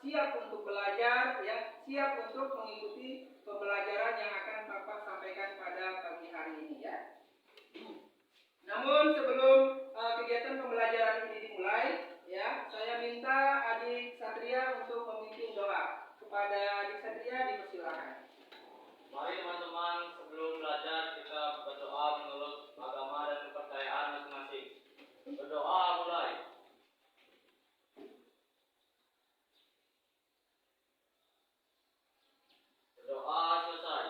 siap untuk belajar, ya, siap untuk mengikuti pembelajaran yang akan Bapak sampaikan pada pagi hari ini, ya. Namun sebelum kegiatan pembelajaran ini dimulai, ya, saya minta adik Satria untuk memimpin doa. Kepada adik Satria dipersilakan. Mari teman-teman, sebelum belajar kita berdoa menurut agama dan kepercayaan masing-masing. Berdoa mulai. Berdoa selesai.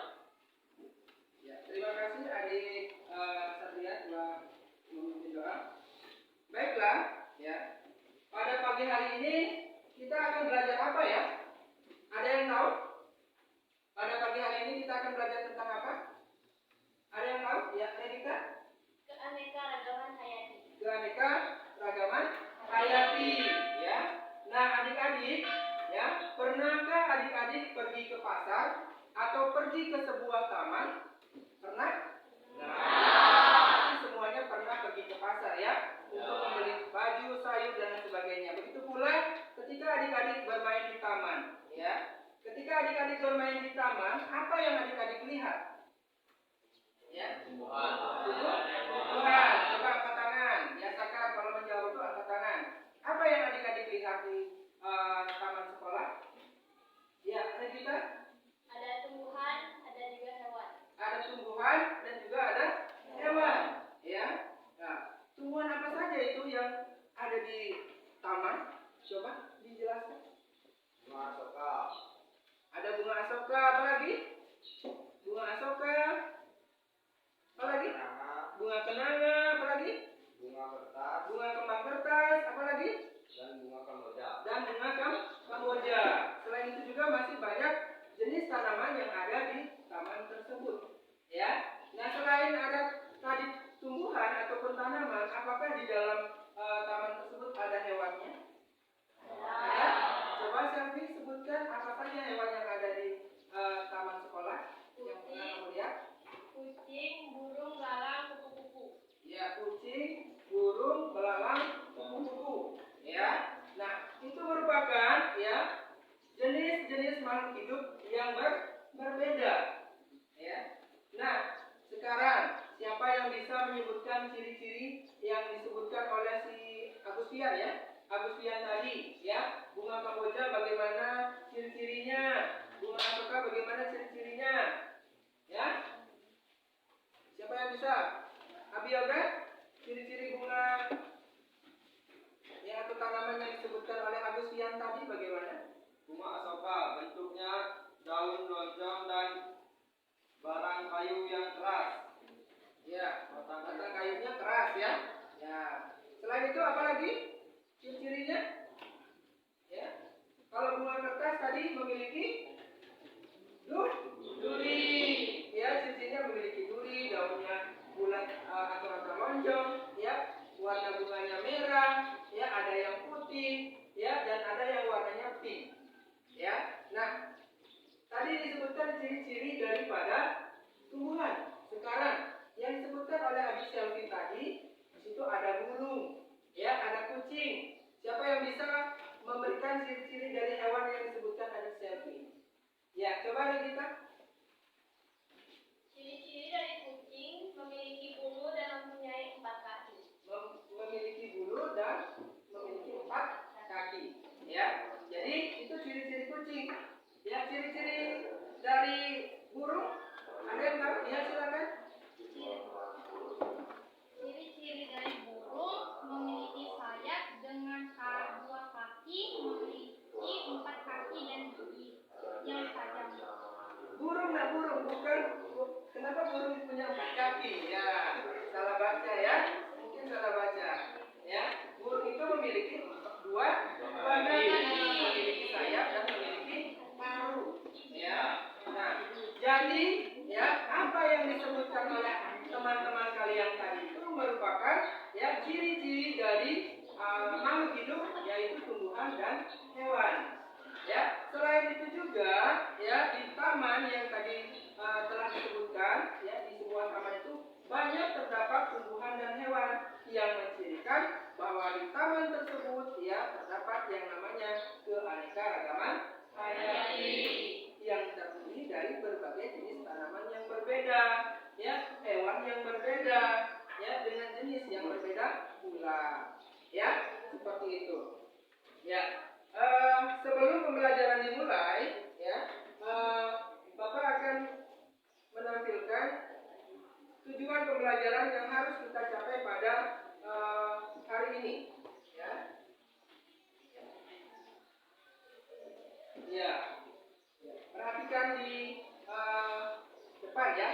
Ya, terima kasih adik Satria telah memimpin doa. Baiklah, ya. Pada pagi hari ini kita akan belajar apa, ya? Ada yang tahu? Pada pagi hari ini kita akan belajar tentang apa? Ada yang tahu? Ya, Erika? Keanekaragaman hayati. Keanekaragaman hayati, ya. Nah, adik-adik, ya, pernahkah adik-adik pergi ke pasar atau pergi ke sebuah taman? Pernah? Nah, semuanya pernah pergi ke pasar, ya, untuk membeli baju, sayur dan sebagainya. Begitu pula ketika adik-adik bermain di taman, ya. Ketika adik-adik bermain di taman, apa yang adik-adik lihat? Ya, tumbuhan. Coba angkat tangan. Biasakan kalau menjawab itu angkat tangan. Apa yang adik-adik lihat di taman sekolah? Ya, kita Ada tumbuhan, ada juga hewan. ada tumbuhan dan juga ada hewan, ya. Nah, tumbuhan apa saja itu yang ada di taman? Coba dijelaskan. Bunga asoka. Ada bunga asoka, apa lagi? Bunga asoka. Apa lagi? Bunga kenanga, apa lagi? Bunga kertas. Bunga kembang kertas, apa lagi? Dan bunga kamboja. Dan bunga kamboja. Selain itu juga masih banyak jenis tanaman yang ada di taman tersebut, ya. Nah, selain ada tadi tumbuhan ataupun tanaman, apakah di dalam taman tersebut ada hewannya? Ada. Coba Selvi sebutkan apa saja hewan yang ada di taman sekolah yang pernah kamu lihat? Kucing, burung, belalang, kupu-kupu. Ya, kucing, burung, belalang, kupu-kupu. Ya. Nah, itu merupakan, ya, jenis-jenis makhluk hidup yang berbeda. Ya. Nah, sekarang siapa yang bisa menyebutkan ciri-ciri yang disebutkan oleh si Agustian, ya? Agustian tadi, ya. Bunga kamboja bagaimana ciri-cirinya? Bunga asoka bagaimana ciri-cirinya? Ya. Siapa yang bisa? Abi Yoga, ciri-ciri bunga ya atau tanaman yang disebutkan oleh Agustian tadi bagaimana? Bunga asoka bentuknya daun lonjong dan batang kayu yang keras. Ya, batang kayunya keras, ya. Ya. Selain itu apa lagi? Ciri-cirinya? Ya. Kalau bunga kertas tadi memiliki duri. Ya, ciri-cirinya memiliki duri, daunnya bulat atau lonjong, ya. Warna bunganya merah, ya, ada yang putih, ya, dan ada yang warnanya pink. Ya. Nah, tadi disebutkan ciri-ciri daripada tumbuhan. Sekarang yang disebutkan oleh Adik Selvi tadi, di situ ada burung, ya, ada kucing. Siapa yang bisa memberikan ciri-ciri dari hewan yang disebutkan Adik Selvi? Ya, coba kita. Ciri-ciri dari kucing memiliki bulu dan mempunyai 4 kaki. Memiliki bulu dan memiliki 4 kaki. Ya, jadi itu ciri-ciri kucing. Ya, ciri-ciri dari burung ada yang tahu? Ya, silakan. Ciri-ciri dari burung memiliki sayap dengan 2 kaki, memiliki 4 kaki dan gigi yang tajam. Burung, bukan. Kenapa burung punya 4 kaki? Ya, salah baca, ya. Mungkin salah baca. Ya, burung itu memiliki 2 kaki, memiliki sayap dan memiliki paruh. Ya. Nah, jadi, ya, apa yang disebutkan oleh teman-teman kalian tadi itu merupakan, ya, ciri-ciri dari makhluk hidup, yaitu tumbuhan dan hewan. Ya, selain itu juga, ya, di taman yang tadi telah disebutkan, ya, di sebuah taman itu banyak terdapat tumbuhan dan hewan yang mencirikan bahwa di taman tersebut, ya, terdapat yang namanya keanekaragaman jenis yang berbeda pula. Ya, seperti itu. Ya, sebelum pembelajaran dimulai, ya, Bapak akan menampilkan tujuan pembelajaran yang harus kita capai pada hari ini. Ya, ya, perhatikan di depan ya.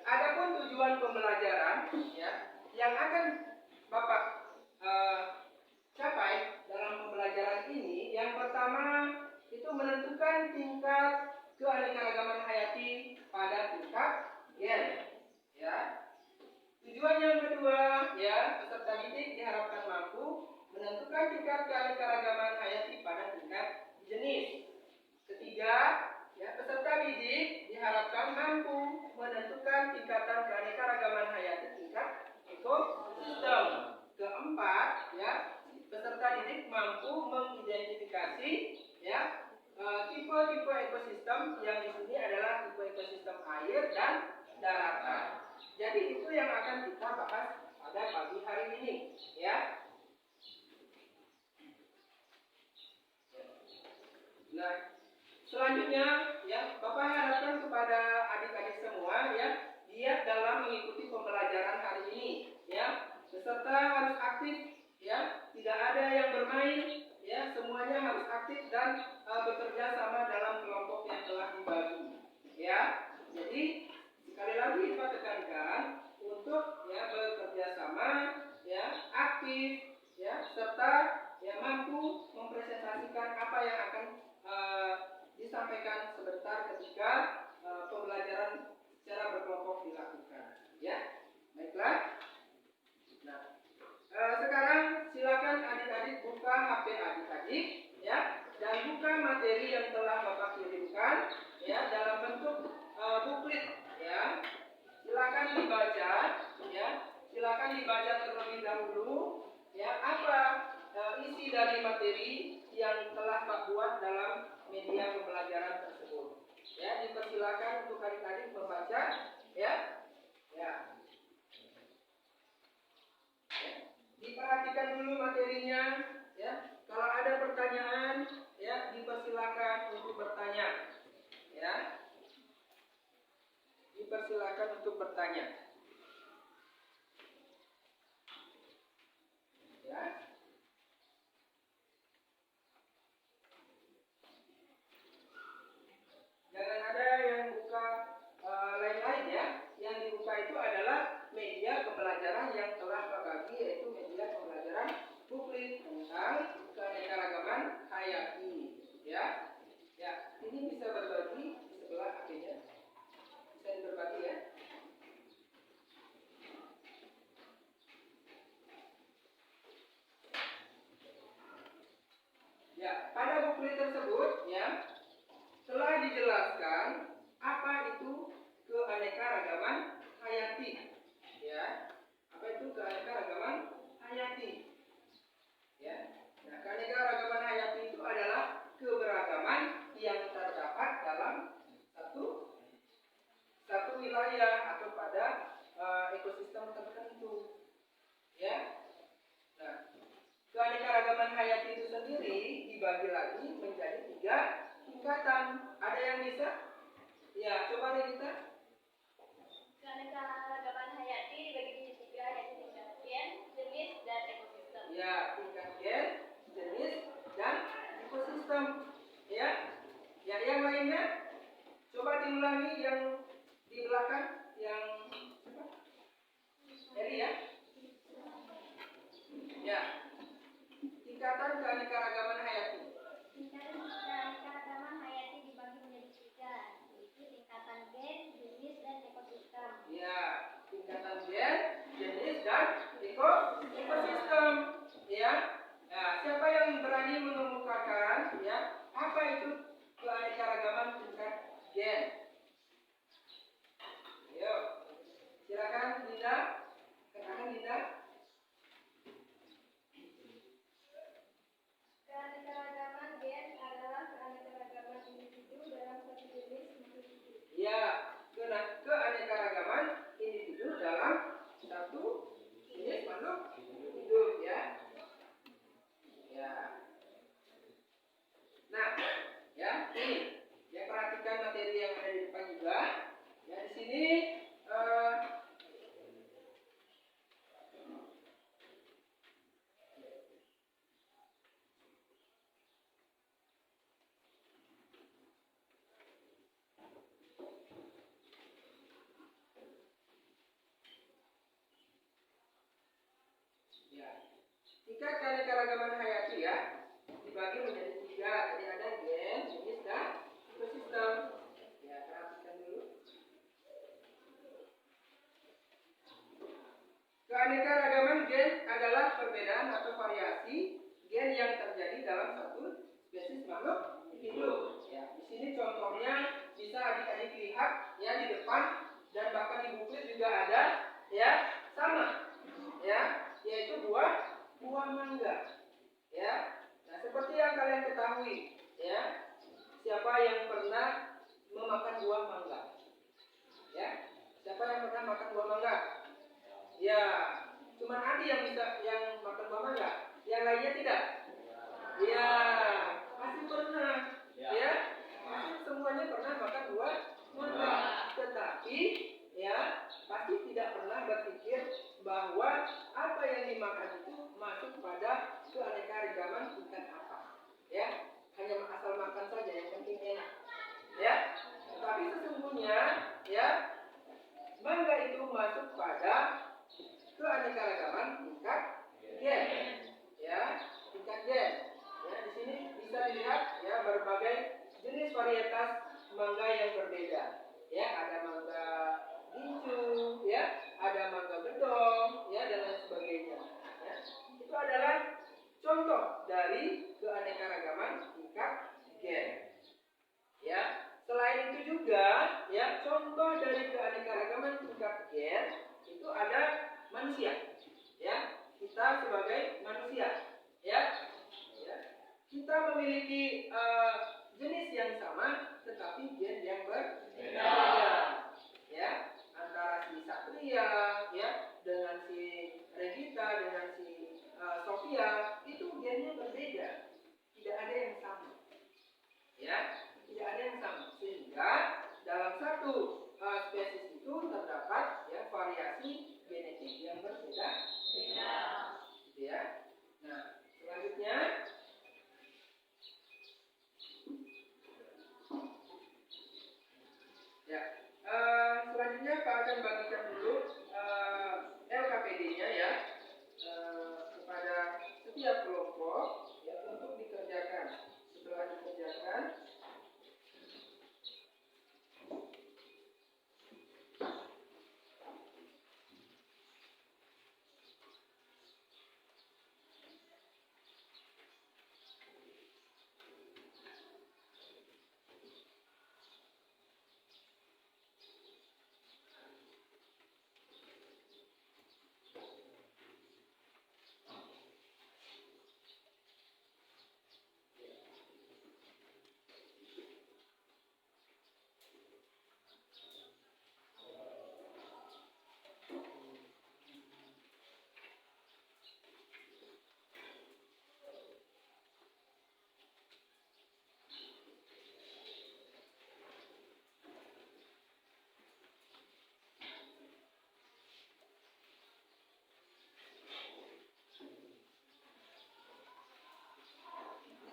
Adapun tujuan pembelajaran, ya, yang akan Bapak capai dalam pembelajaran ini, yang pertama itu menentukan tingkat keanekaragaman hayati pada tingkat gen. Ya. Tujuan yang kedua, ya, peserta didik diharapkan mampu menentukan tingkat keanekaragaman hayati pada tingkat jenis. Ketiga, ya, peserta didik diharapkan mampu menentukan tingkatan keanekaragaman hayati tingkat ekosistem. Keempat, ya, peserta didik mampu mengidentifikasi, ya, tipe-tipe ekosistem yang di sini adalah tipe ekosistem air dan daratan. Jadi itu yang akan kita bahas pada pagi hari ini, ya. Nah, selanjutnya, ya, Bapak harapkan kepada adik-adik semua, ya, giat dalam mengikuti pembelajaran hari ini, ya. Peserta harus aktif, ya, tidak ada yang bermain, ya, semuanya harus aktif dan bekerja sama dalam kelompok yang telah dibagi, ya. Jadi sekali lagi Pak tekankan untuk, ya, bekerja sama, ya, aktif, ya, serta, ya, mampu mempresentasikan apa yang akan disampaikan sebentar ketika pembelajaran secara berkelompok dilakukan, ya. Baiklah. Nah, sekarang silakan adik-adik buka HP adik-adik, ya, dan buka materi yang telah Bapak kirimkan, ya, dalam bentuk buklet, ya. Silakan dibaca, ya. Silakan dibaca terlebih dahulu, ya, apa isi dari materi yang telah Pak buat dalam media pembelajaran tersebut. Ya, dipersilakan untuk adik-adik membaca, ya. Ya. Diperhatikan dulu materinya, ya. Kalau ada pertanyaan, ya, dipersilakan untuk bertanya, ya. Dipersilakan untuk bertanya, ya. Jangan ada yang buka lain-lain, ya. Yang dibuka itu adalah media pembelajaran yang telah Pak bagi, yaitu media pembelajaran buklet tentang keanekaragaman hayati, ya. Ya, ini bisa berbagi di sebelah HP-nya. Bisa berbagi, ya. Ya, pada buklet tersebut, ya, telah dijelaskan apa itu keanekaragaman hayati, ya. Apa itu keanekaragaman hayati, ya. Nah, keanekaragaman hayati itu adalah keberagaman yang terdapat dalam satu wilayah atau pada ekosistem tertentu, ya. Nah, keanekaragaman hayati itu sendiri dibagi lagi menjadi 3 tingkatan. Ada yang bisa? Ya, coba Rita. Keanekaragaman hayati dibagi menjadi 3, yaitu tingkat gen, jenis, dan ekosistem. Ya, tingkat gen, jenis, dan ekosistem. Ya, ya, yang lainnya coba diulangi yang di belakang, yang Eri, ya. Ya, tingkatan keanekaragaman hayati. Tingkatan keanekaragaman hayati dibagi menjadi 3, yaitu tingkatan gen, jenis, dan ekosistem. Ya, tingkatan gen, jenis, dan ekosistem. Ya. Nah, siapa yang berani mengemukakan, ya, apa itu keanekaragaman tingkat gen? yang ada di depan juga. Ya, di sini ya, tingkat keanekaragaman hayati ya dibagi menjadi 3. Jadi ada gen, jenis, dan ekosistem. Ya, perhatikan dulu. Keanekaragaman gen adalah perbedaan atau variasi gen yang terjadi dalam satu spesies makhluk hidup. Ya, di sini contohnya bisa adik-adik lihat ya di depan dan bahkan di buklet juga ada ya, sama ya, yaitu buah mangga. Ya. Nah, seperti yang kalian ketahui ya, siapa yang pernah memakan buah mangga? Ya. Siapa yang pernah makan buah mangga? Ya, cuman Adi yang bisa yang makan buah mangga. Yang lainnya tidak? Ya, pasti pernah. Ya, pasti semuanya pernah makan buah mangga. Tetapi ya, pasti tidak pernah berpikir bahwa apa yang dimakan itu masuk pada keanekaragaman tingkat apa. Ya, hanya asal makan saja yang penting enak. Ya, tetapi sesungguhnya ya, mangga itu masuk pada keanekaragaman tingkat gen. Ya, tingkat gen. Ya, di sini bisa dilihat ya berbagai jenis varietas mangga yang berbeda. Ya, ada mangga gincu, ya, ada mangga gedong, ya, dan lain sebagainya. Ya, itu adalah contoh dari keanekaragaman tingkat gen. Ya, selain itu juga, ya, contoh dari keanekaragaman tingkat gen itu ada manusia. Ya, kita sebagai manusia, ya, ya, kita memiliki jenis yang sama, tetapi gen yang berbeda. Ya, antara si Satria, ya, dengan si Regita, dengan si Sofia, itu gennya berbeda. Tidak ada yang sama. Ya, tidak ada yang sama. Sehingga dalam satu spesies itu terdapat ya variasi genetik yang berbeda. Gitu ya. Nah, selanjutnya ya, selanjutnya Pak akan bagikan dulu LKPD-nya ya kepada setiap kelompok ya untuk dikerjakan. Setelah dikerjakan,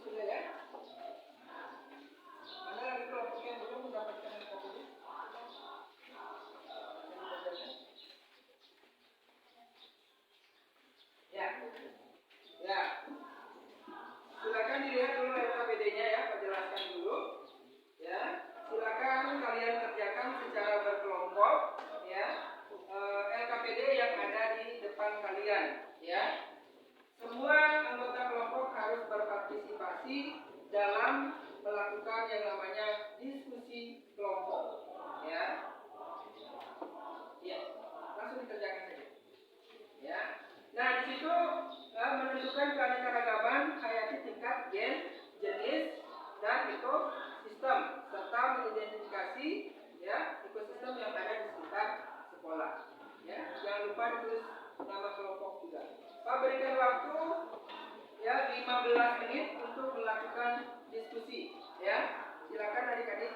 sudah ya. Mana lagi kelompok yang belum mendapatkan LKPD? Ya, ya. Silakan dilihat dulu LKPD-nya ya, Pak jelaskan dulu. Ya, silakan kalian kerjakan secara berkelompok. Ya, LKPD yang ada di depan kalian. Ya, semua anggota kelompok harus berpartisipasi dalam melakukan yang namanya diskusi kelompok. Ya, ya, langsung dikerjakan saja. Ya. Nah, di situ menentukan keanekaragaman hayati tingkat gen, jenis, dan ekosistem serta mengidentifikasi ya ekosistem yang ada di sekitar sekolah. Ya, jangan lupa ditulis nama kelompok juga. Pak berikan waktu ya 15 menit untuk melakukan diskusi. Ya, silakan adik-adik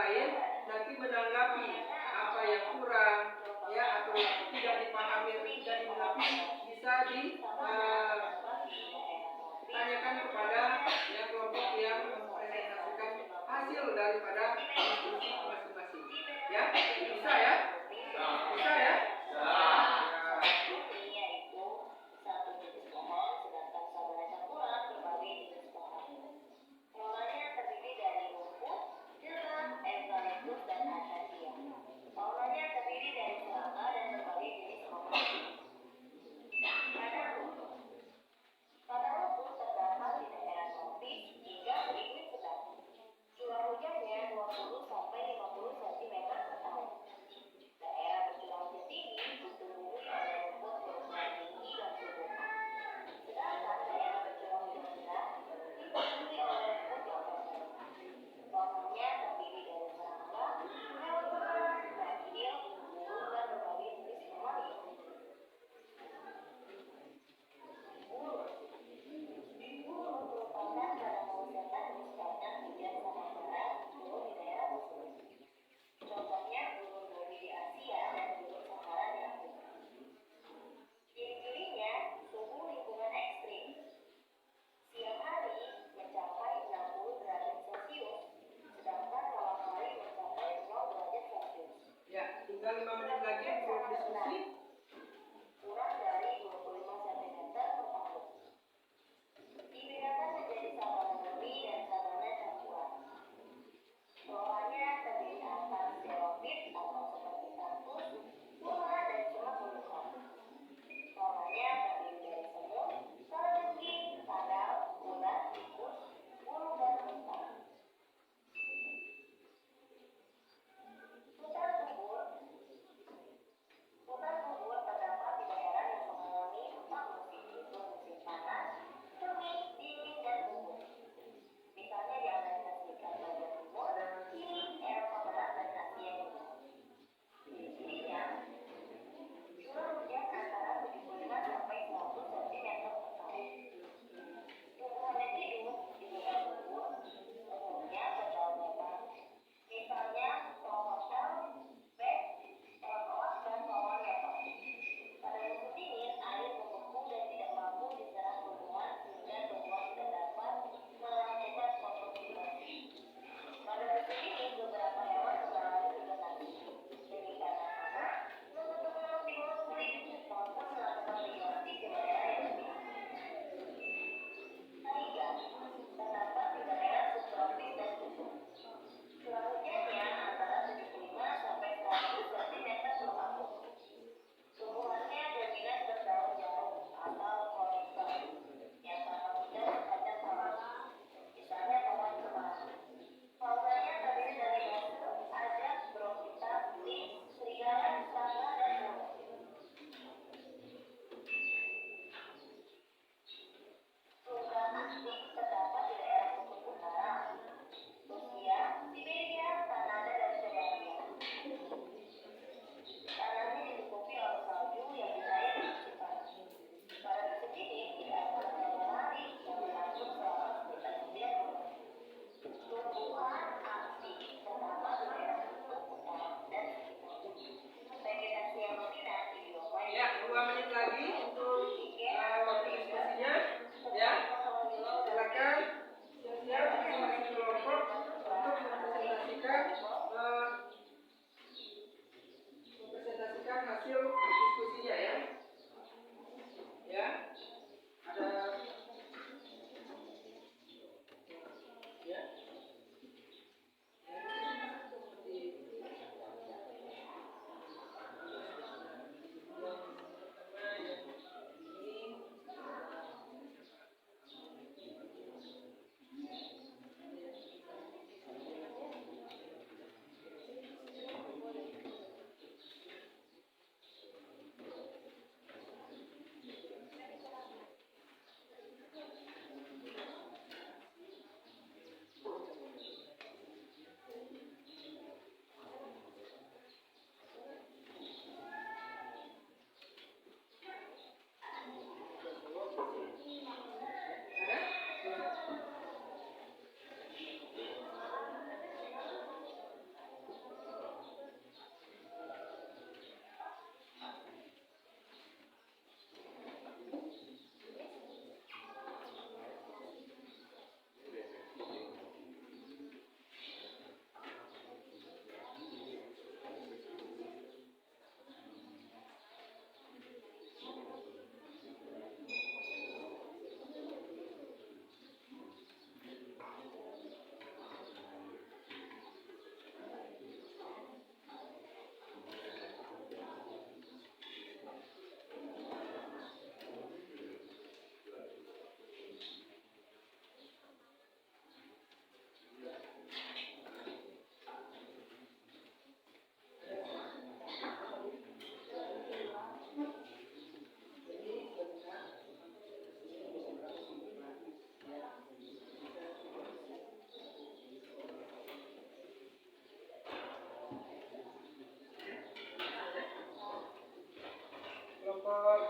lain nanti menanggapi apa yang kurang ya atau tidak dipahami atau tidak dimengerti bisa ditanyakan kepada ya kelompok yang mempresentasikan hasil daripada diskusi masing-masing. Ya, bisa ya? Bisa ya? Tinggal 5 menit lagi untuk diskusi. Kurang dari 25 cm per tahun. Dibedakan menjadi sabana murni dan sabana campuran. Floranya terdiri atas xeropit atau seperti kaktus, bunga dan semak belukar. Faunanya terdiri dari semut, kalajengking, kadal, ulat, tikus, burung dan unta. Hutan subur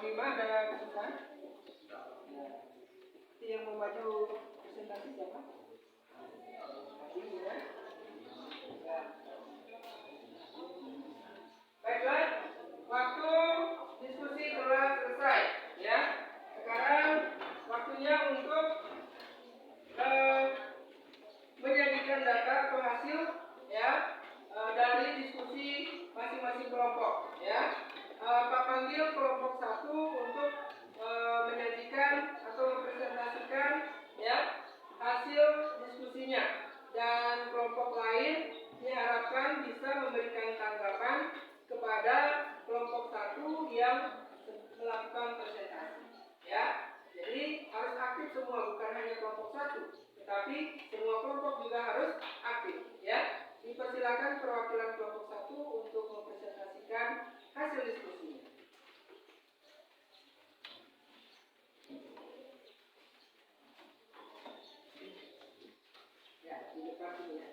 5 ada kesusahan? Nanti yang mau maju presentasi siapa? Ya. Baiklah, waktu diskusi telah selesai, ya. Sekarang waktunya untuk menjadikan data atau hasil, ya, dari diskusi masing-masing kelompok, ya. Pak panggil kelompok 1 untuk menyajikan atau mempresentasikan, ya, hasil diskusinya, dan kelompok lain diharapkan bisa memberikan tanggapan kepada kelompok 1 yang melakukan presentasi, ya. Jadi harus aktif semua, bukan hanya kelompok 1, tetapi semua kelompok juga harus aktif, ya. Dipersilakan perwakilan kelompok 1 untuk mempresentasikan hasil diskusinya. Ya, di depan sini ya.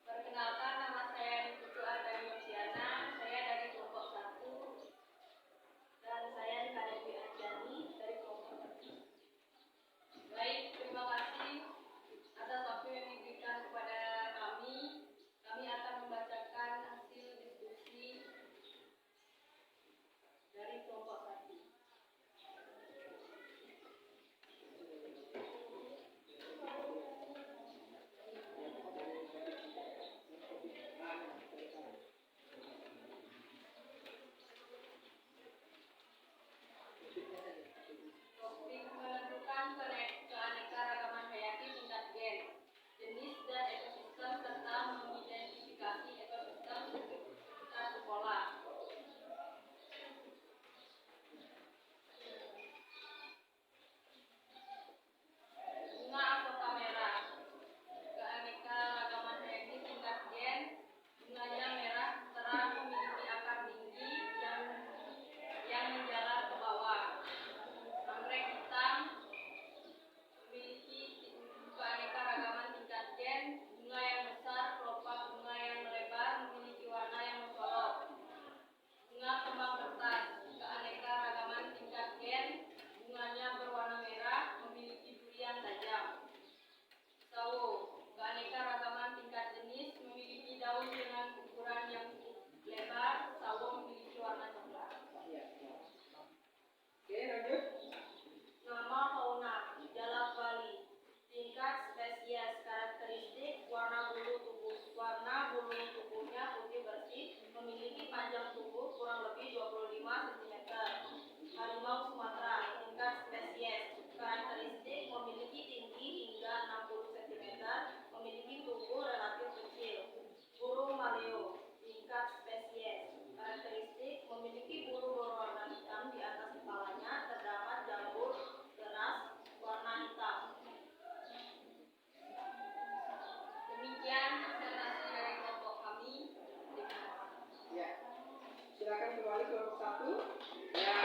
Perkenalkan, nama saya Putu Ardani Yosiana. Saya dari kelompok 1 dan saya Dewi Anjani dari kelompok 1. Baik, terima kasih atas waktu yang diberikan kepada kami. Kami akan membacakan hasil diskusi dari kelompok 1. Topik menentukan keanekaragaman hayati tingkat gen, jenis dan ekosistem serta mengidentifikasi ekosistem sekitar sekolah. Bunga Ashoka merah, keanekaragaman hayati tingkat gen, bunganya merah terang memiliki akar tinggi yang menjalar ke bawah. Anggrek hitam memiliki keanekaragaman tingkat gen, bunga yang besar, kelopak bunga yang melebar, memiliki warna yang mencolok. Bunga kembang kertas, keanekaragaman tingkat gen, bunganya berwarna merah, memiliki duri yang tajam. Sawo, keanekaragaman tingkat jenis, memiliki daun dengan ukuran yang cukup lebar, sawo memiliki warna coklat. Oke, lanjut. Nama fauna, jalak Bali. Tingkat spesies, karakteristik, warna bulu tubuhnya putih bersih, memiliki panjang tubuh kurang lebih 25 cm. Harimau Sumatera, tingkat spesies, karakteristik, memiliki tinggi hingga 60 cm, memiliki tubuh relatif kecil. Burung maleo, tingkat spesies, karakteristik, memiliki bulu berwarna hitam di atas kepalanya, terdapat jambul keras warna hitam. Demikian presentasi dari kelompok kami. Ya. Silakan kembali kelompok 1. Ya.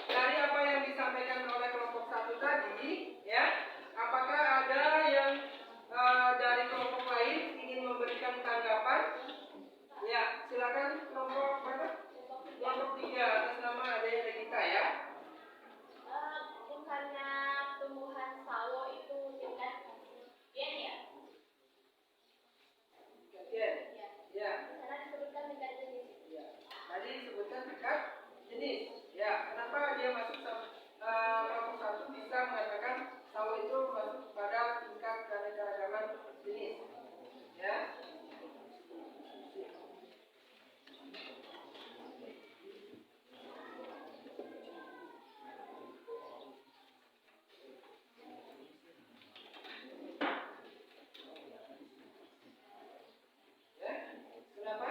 Dari apa yang disampaikan oleh kelompok 1 tadi, ya, apakah ada yang dari kelompok lain ingin memberikan tanggapan? Ya, silakan kelompok berapa? Kelompok 3 atas nama Ade Regita, ya. Bukannya tumbuhan sawo itu tingkat gen ya? Oke. Ya. Karena disebutkan tingkat jenis. Ya. Tadi disebutkan tingkat jenis. Ya, kenapa dia masuk kelompok 1 bisa mengatakan sawo itu masuk pada tingkat keanekaragaman jenis? Ya. Ya. Kenapa?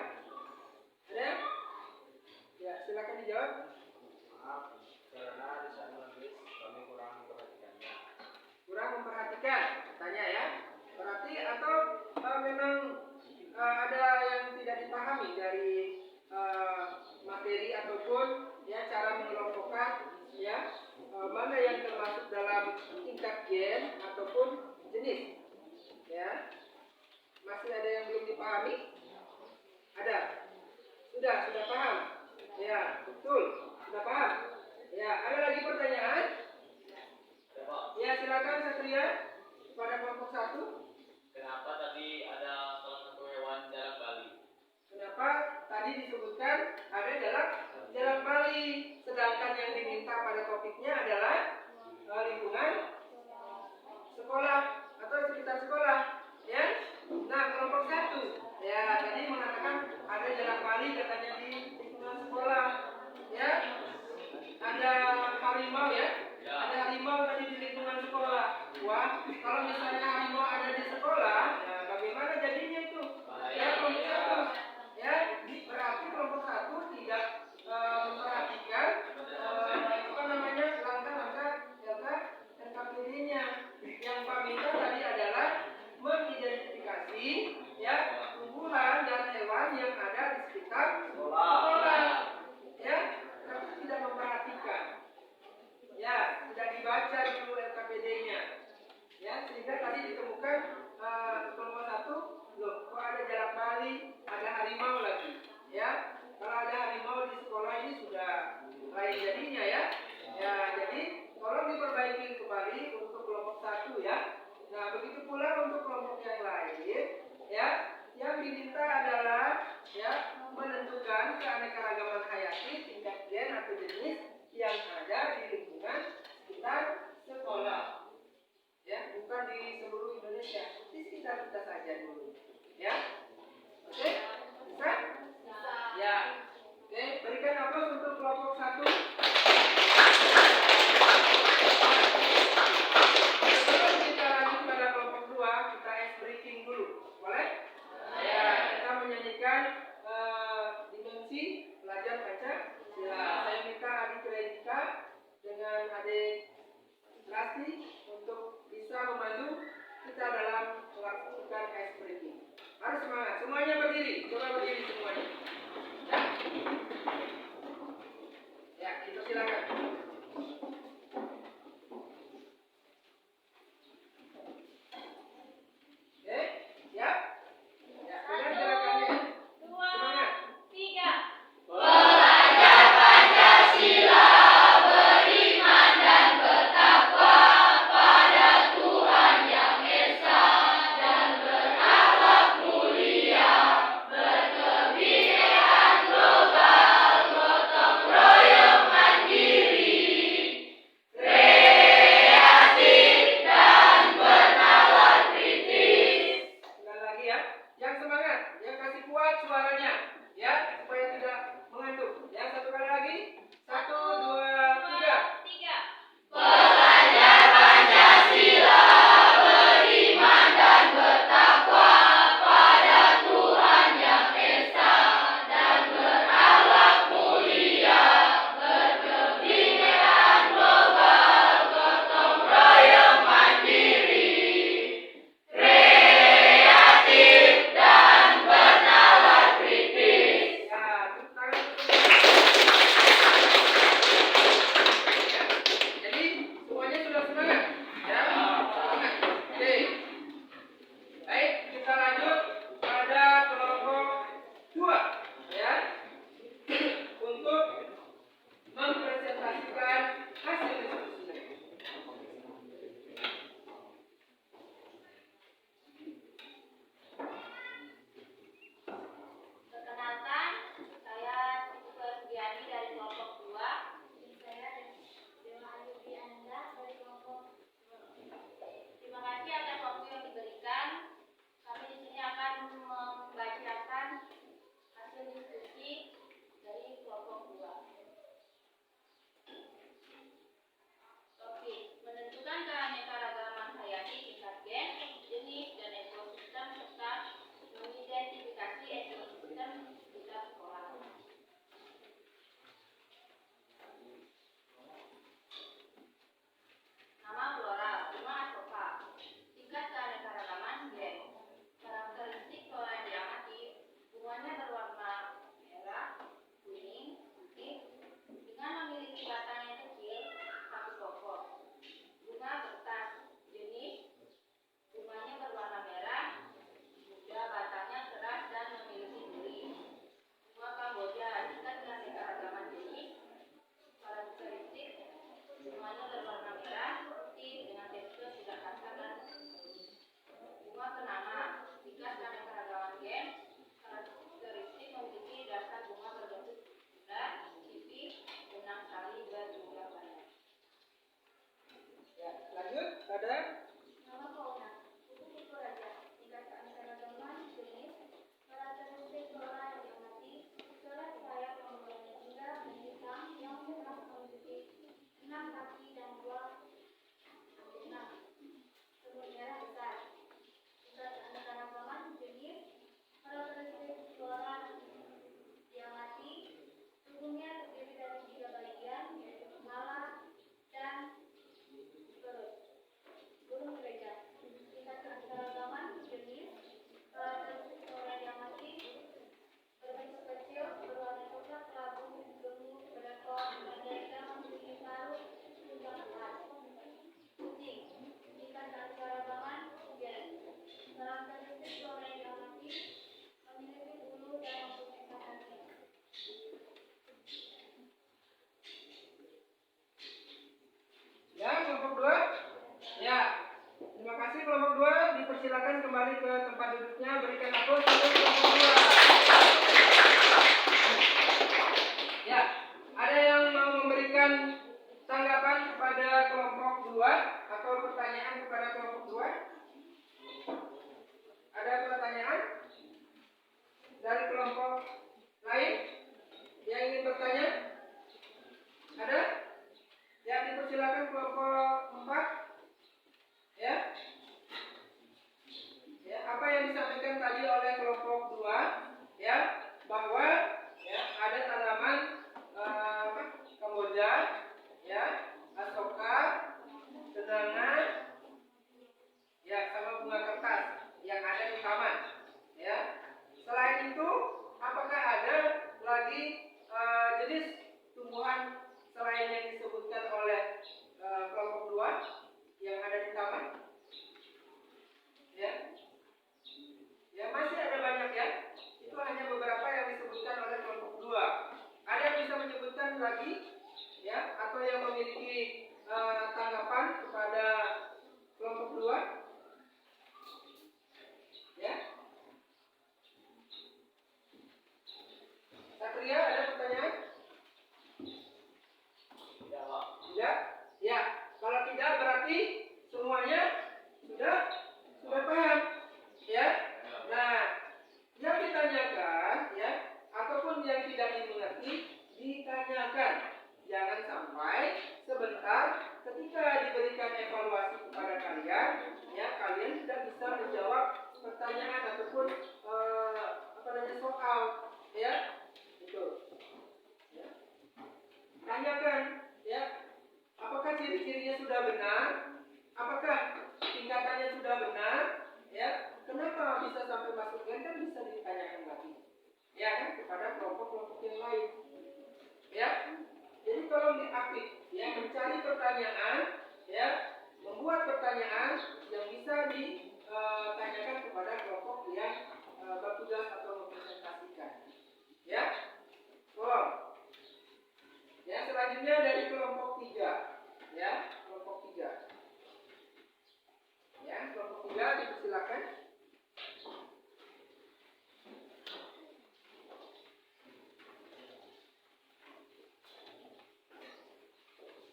Ada? Ya, silakan dijawab. Maaf, karena di saat menulis kami kurang memperhatikannya. Kurang memperhatikan, katanya, ya. Berarti atau memang ada yang tidak dipahami dari materi ataupun, ya, cara mengelompokkan, ya, mana yang termasuk dalam Sudah paham? Ya, betul. Sudah paham? Ya, ada lagi pertanyaan? Ya, Pak. Ya, silakan Satria pada kelompok 1. Kenapa tadi ada salah satu hewan jarang bali? Kenapa tadi disebutkan ada jarak bali, sedangkan yang diminta pada topiknya adalah lingkungan sekolah atau sekitar sekolah, ya. Nah, kelompok 1, ya tadi mengatakan ada jarak bali katanya di lingkungan sekolah, ya. Ada harimau, ya. Ada harimau tadi di lingkungan sekolah. Wah, kalau misalnya harimau ada di sekolah, ya bagaimana jadinya itu? Ya, kelompok 1. Ya, berarti kelompok 1 tidak memperhatikan langkah-langkah LKPD-nya. Yang Pak minta tadi adalah mengidentifikasi ya tumbuhan dan hewan yang ada di sekitar sekolah. Ya, tapi tidak memperhatikan. Ya, tidak dibaca dulu LKPD-nya. Ya, sehingga tadi ditemukan kelompok 1, loh, kok ada jarak bali, ada harimau lagi. Ya, kalau ada harimau di sekolah ini sudah lain jadinya, ya. Ya, jadi tolong diperbaiki kembali untuk kelompok 1, ya. Nah, begitu pula untuk kelompok yang lain, ya. Yang diminta adalah ya menentukan keanekaragaman hayati tingkat gen atau jenis yang ada di lingkungan sekitar sekolah. Ya, bukan di seluruh Indonesia, di sekitar kita saja dulu. Ya, oke, bisa? Ya, oke, berikan aplaus untuk kelompok 1. Sebelum kita lanjut pada kelompok 2, kita ice breaking dulu, boleh? Ya, kita menyanyikan dimensi belajar Pancasila. Saya minta adik Redika dengan adik Rasti untuk bisa membantu kita dalam melakukan ice breaking. Harus semangat, semuanya berdiri, coba berdiri semuanya. Ya, ya, kita silakan. Oke, siap? Ya, dengan gerakannya. 2, Semangat. 3. Belajar Pancasila, beriman dan bertakwa pada Tuhan Yang Esa dan berakhlak mulia, berkebinekaan global, gotong royong mandiri, kreatif dan bernalar kritis. Sekali lagi ya, yang semangat, yang kasih kuat suaranya, ya, supaya tidak mengantuk. Yang satu kali lagi, 1, 2, 3. 3. Belajar Pancasila, beriman dan bertakwa pada Tuhan Yang Esa dan berakhlak mulia, berkebinekaan global, gotong royong mandiri, kreatif dan bernalar kritis. kelompok lain yang ingin bertanya? Ada? Ya, dipersilakan kelompok 4. Ya. Ya, apa yang disampaikan tadi oleh kelompok 2, ya, bahwa ya ada tanaman Kamboja, ya, asoka, sedangkan ya sama bunga kertas yang ada di taman, ya. Selain itu, apakah ada lagi jenis tumbuhan selain yang disebutkan oleh kelompok 2 yang ada di taman? Ya. Ya, masih ada banyak ya. Itu hanya beberapa yang disebutkan oleh kelompok 2. Ada yang bisa menyebutkan lagi ya, atau yang memiliki tanggapan kepada kelompok 2? Ya. Satria, ada pertanyaan? Tidak, Pak. Tidak? Ya. Kalau tidak berarti semuanya sudah paham. Ya. Nah, yang ditanyakan ya, ataupun yang tidak dimengerti ditanyakan. Jangan sampai sebentar ketika diberikan evaluasi kepada kalian, ya kalian tidak bisa menjawab pertanyaan ataupun soal, ya. Itu. Ya. Tanyakan, ya. Apakah ciri-cirinya sudah benar? Apakah tingkatannya sudah benar? Ya. Kenapa bisa sampai masuk gen, kan bisa ditanyakan lagi, ya kan, kepada kelompok-kelompok yang lain, ya. Jadi tolong diaktif, ya, mencari pertanyaan, ya, membuat pertanyaan yang bisa ditanyakan kepada kelompok yang bertugas atau mempresentasikan, ya. Tolong. Ya, selanjutnya dari kelompok 3, ya, kelompok 3. Ya, kelompok 3 dipersilakan.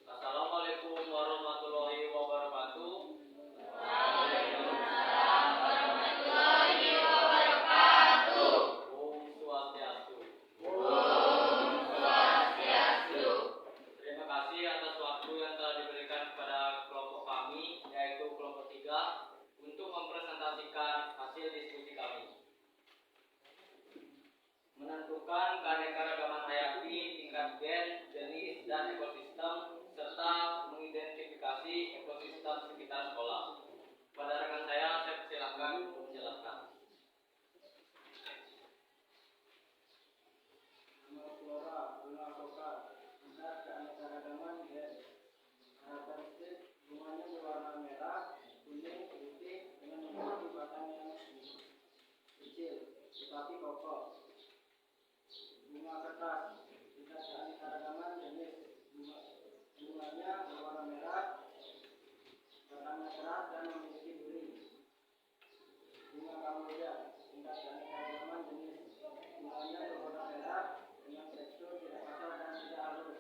Assalamualaikum warahmatullahi wabarakatuh. Om Swastiastu. Terima kasih atas waktu yang telah diberikan kepada kelompok kami, yaitu kelompok 3, untuk mempresentasikan hasil diskusi kami. Menentukan keanekaragaman hayati tingkat gen, jenis, dan ekosistem, serta mengidentifikasi ekosistem sekitar sekolah. Pada rekan saya persilakan untuk menjelaskan. Flora, bunga asoka, tingkat keanekaragaman gen. Karakteristik bunganya berwarna merah, kuning, putih dengan memiliki batang yang kecil, tetapi kokoh. Bunga kertas, tingkat keanekaragaman jenis. Bunganya berwarna merah, batangnya keras dan memiliki duri. Bunga Kamboja, tingkat keanekaragaman jenis. Bunganya berwarna merah dengan tekstur tidak kasar dan tidak halus.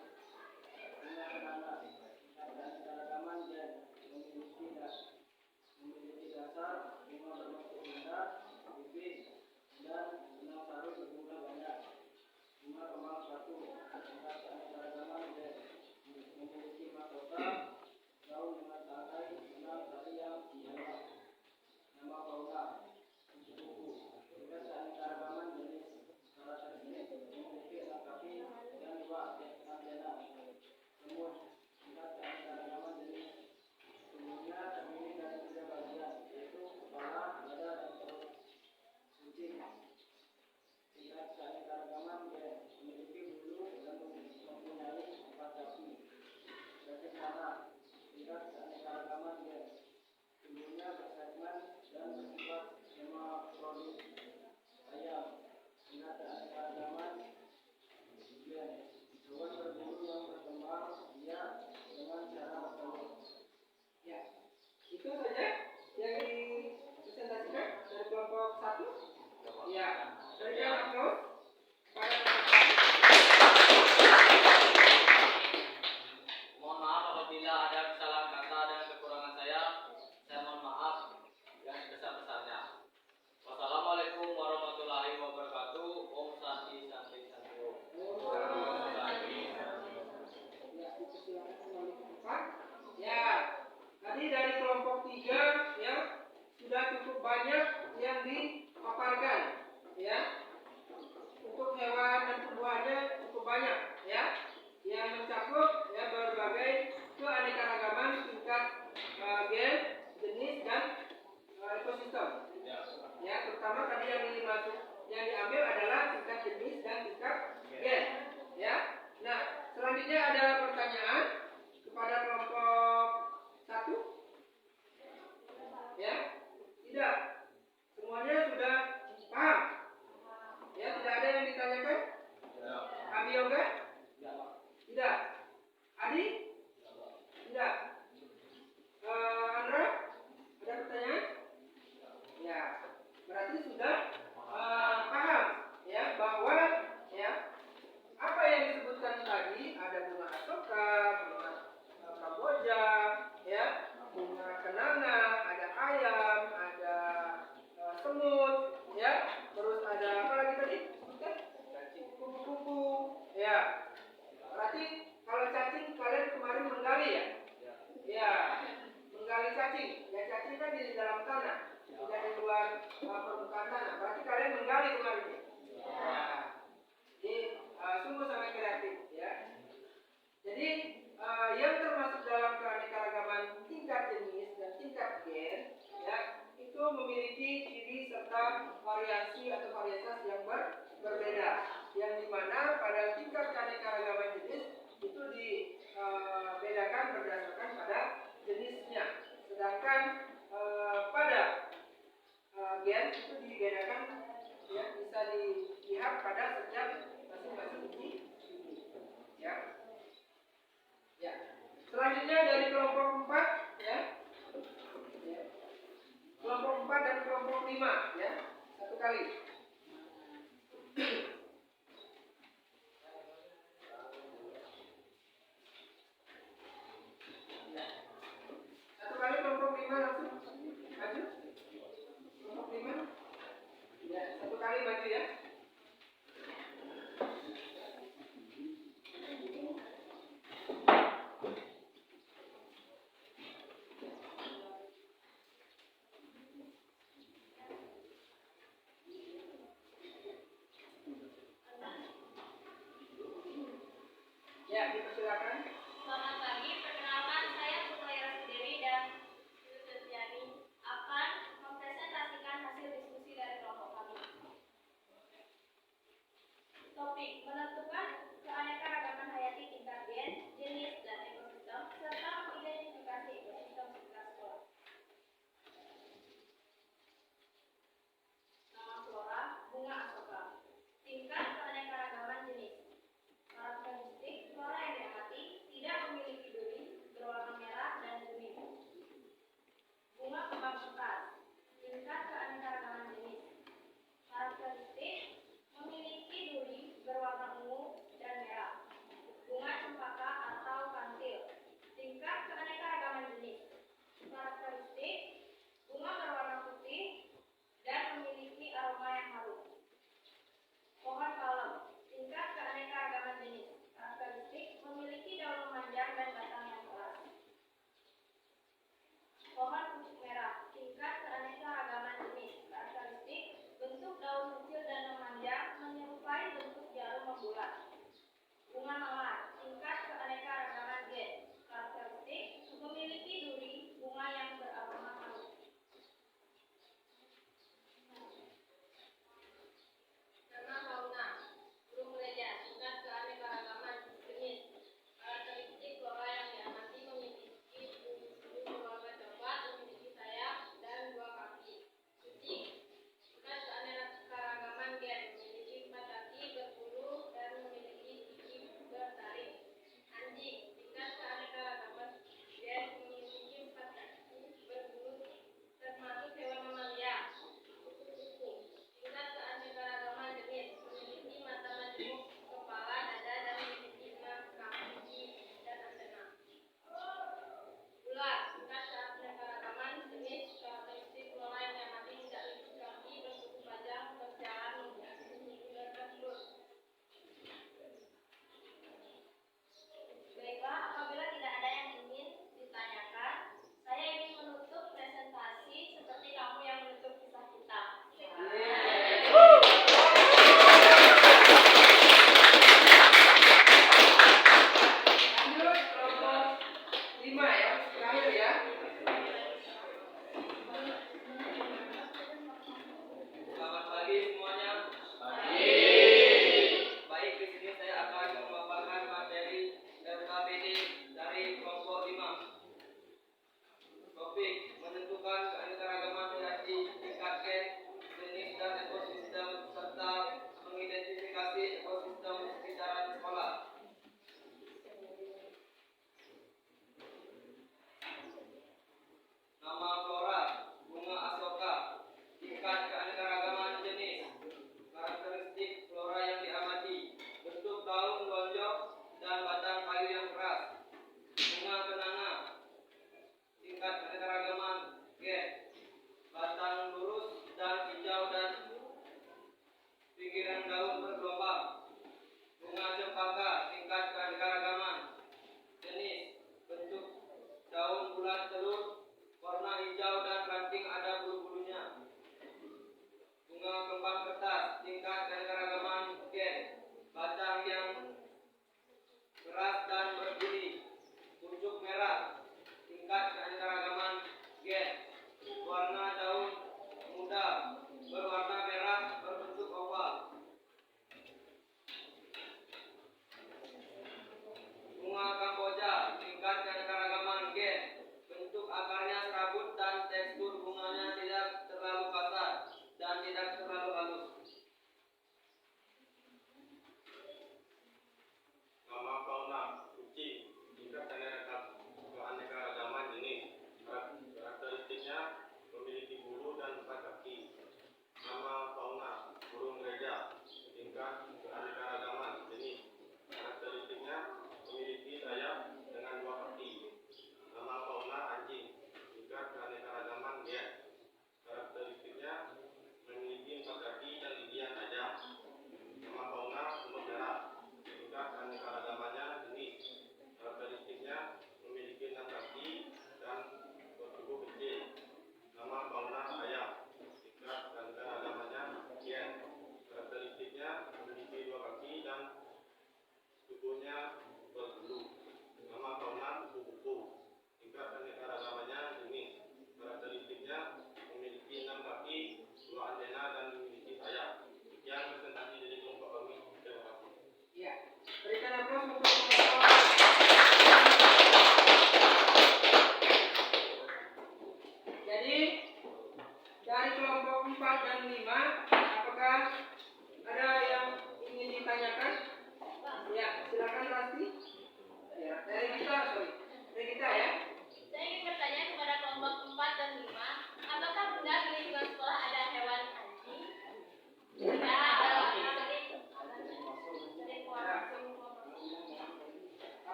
Bunga kenanga, tingkat keanekaragaman gen, memiliki dasar bunga berbentuk bundar, tipis, dan benang sari berbunga banyak. Bunga kembang batu, tingkat keanekaragaman gen, memiliki mahkota daun dengan tangkai benang sari yang banyak. Nama fauna, kupu kupu, tingkat keanekaragaman jenis. Karakteristik memiliki 6 kaki dan 2 antena. Semut, tingkat keanekaragaman jenis. Tubuhnya terdiri dari 3 bagian, yaitu kepala, dada, dan perut. Kucing, tingkat keanekaragaman gen, memiliki bulu dan mempunyai 4 kaki. Cacing tanah, tingkat keanekaragaman gen, tubuhnya bersegmen dan bersifat hermafrodit. Ayam, tingkat keanekaragaman gen, hewan berbulu yang berkembang biak dengan cara bertelur. Ya, itu saja yang dipresentasikan dari kelompok 1. Ya, berikan aplaus pada Mohon maaf apabila ada kesalahan kata dan kekurangan saya mohon maaf yang sebesar-besarnya. Wassalamualaikum hewan dan tumbuhannya cukup banyak, ya, yang mencakup ya berbagai keanekaragaman tingkat gen, jenis dan ekosistem. Ya, terutama tadi yang diambil adalah tingkat jenis dan tingkat gen. Ya. Nah, selanjutnya ada pertanyaan kepada kelompok 1. Ya, tidak. Semuanya sudah paham. Ya, tidak ada yang ditanyakan. Abi Yoga? Tidak. Adi? Tidak. Andra? Ada pertanyaan? Ya, berarti sudah paham ya bahwa ya apa yang disebutkan tadi ada bunga asoka, bunga kamboja, ya, bunga kenanga, ada ayam, ada semut, ya, terus ada apa lagi tadi? Sebutkan? Kupu-kupu, ya. Berarti kalau cacing kalian kemarin menggali ya? Ya, menggali cacing. Ya, cacing kan di dalam tanah, tidak di luar permukaan tanah. Berarti kalian menggali kemarin ya? Ya. Jadi sungguh sangat kreatif ya. Jadi yang termasuk dalam keanekaragaman tingkat jenis dan tingkat gen ya itu memiliki ciri serta variasi atau varietas yang berbeda. Yang dimana pada tingkat keanekaragaman jenis itu dibedakan berdasarkan pada jenisnya. Sedangkan pada gen itu dibedakan ya bisa dilihat pada setiap masing-masing individu. Ya. Ya. Selanjutnya dari kelompok 4 ya. Ya. Kelompok 4 dan kelompok 5 ya. Satu kali. Ya. Satu kali kelompok 5 langsung maju. Kelompok 5. Ya, satu kali maju ya. Ya, dipersilakan. Selamat pagi, perkenalkan saya Putri Rasdewi dan Ibu Setiani akan mempresentasikan hasil diskusi dari kelompok kami. Topik menentukan keanekaragaman hayati tingkat gen, jenis dan ekosistem serta mengidentifikasi ekosistem sekitar sekolah. Nama flora bunga asoka. Tingkat keanekaragaman jenis. Karakteristik flora yang diamati tidak memiliki duri, berwarna merah dan kuning. Bunga kembang petas. Tingkat keanekaragaman jenis. Karakteristik memiliki duri berwarna ungu,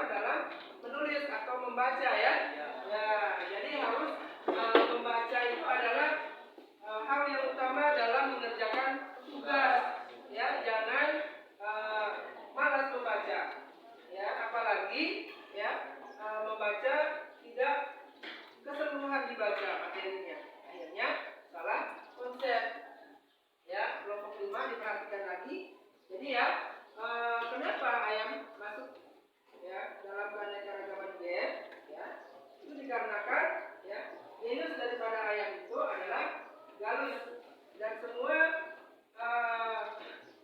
dalam menulis atau membaca ya. Ya, jadi harus membaca itu adalah hal yang utama dalam mengerjakan tugas. Ya, jangan malas membaca. Ya, apalagi ya membaca tidak keseluruhan dibaca materinya. Akhirnya salah konsep. Ya, kelompok 5 diperhatikan lagi. Jadi ya, kenapa ayam masuk ya dalam keanekaragaman gen? Ya, itu dikarenakan ya genus daripada ayam itu adalah Gallus dan semua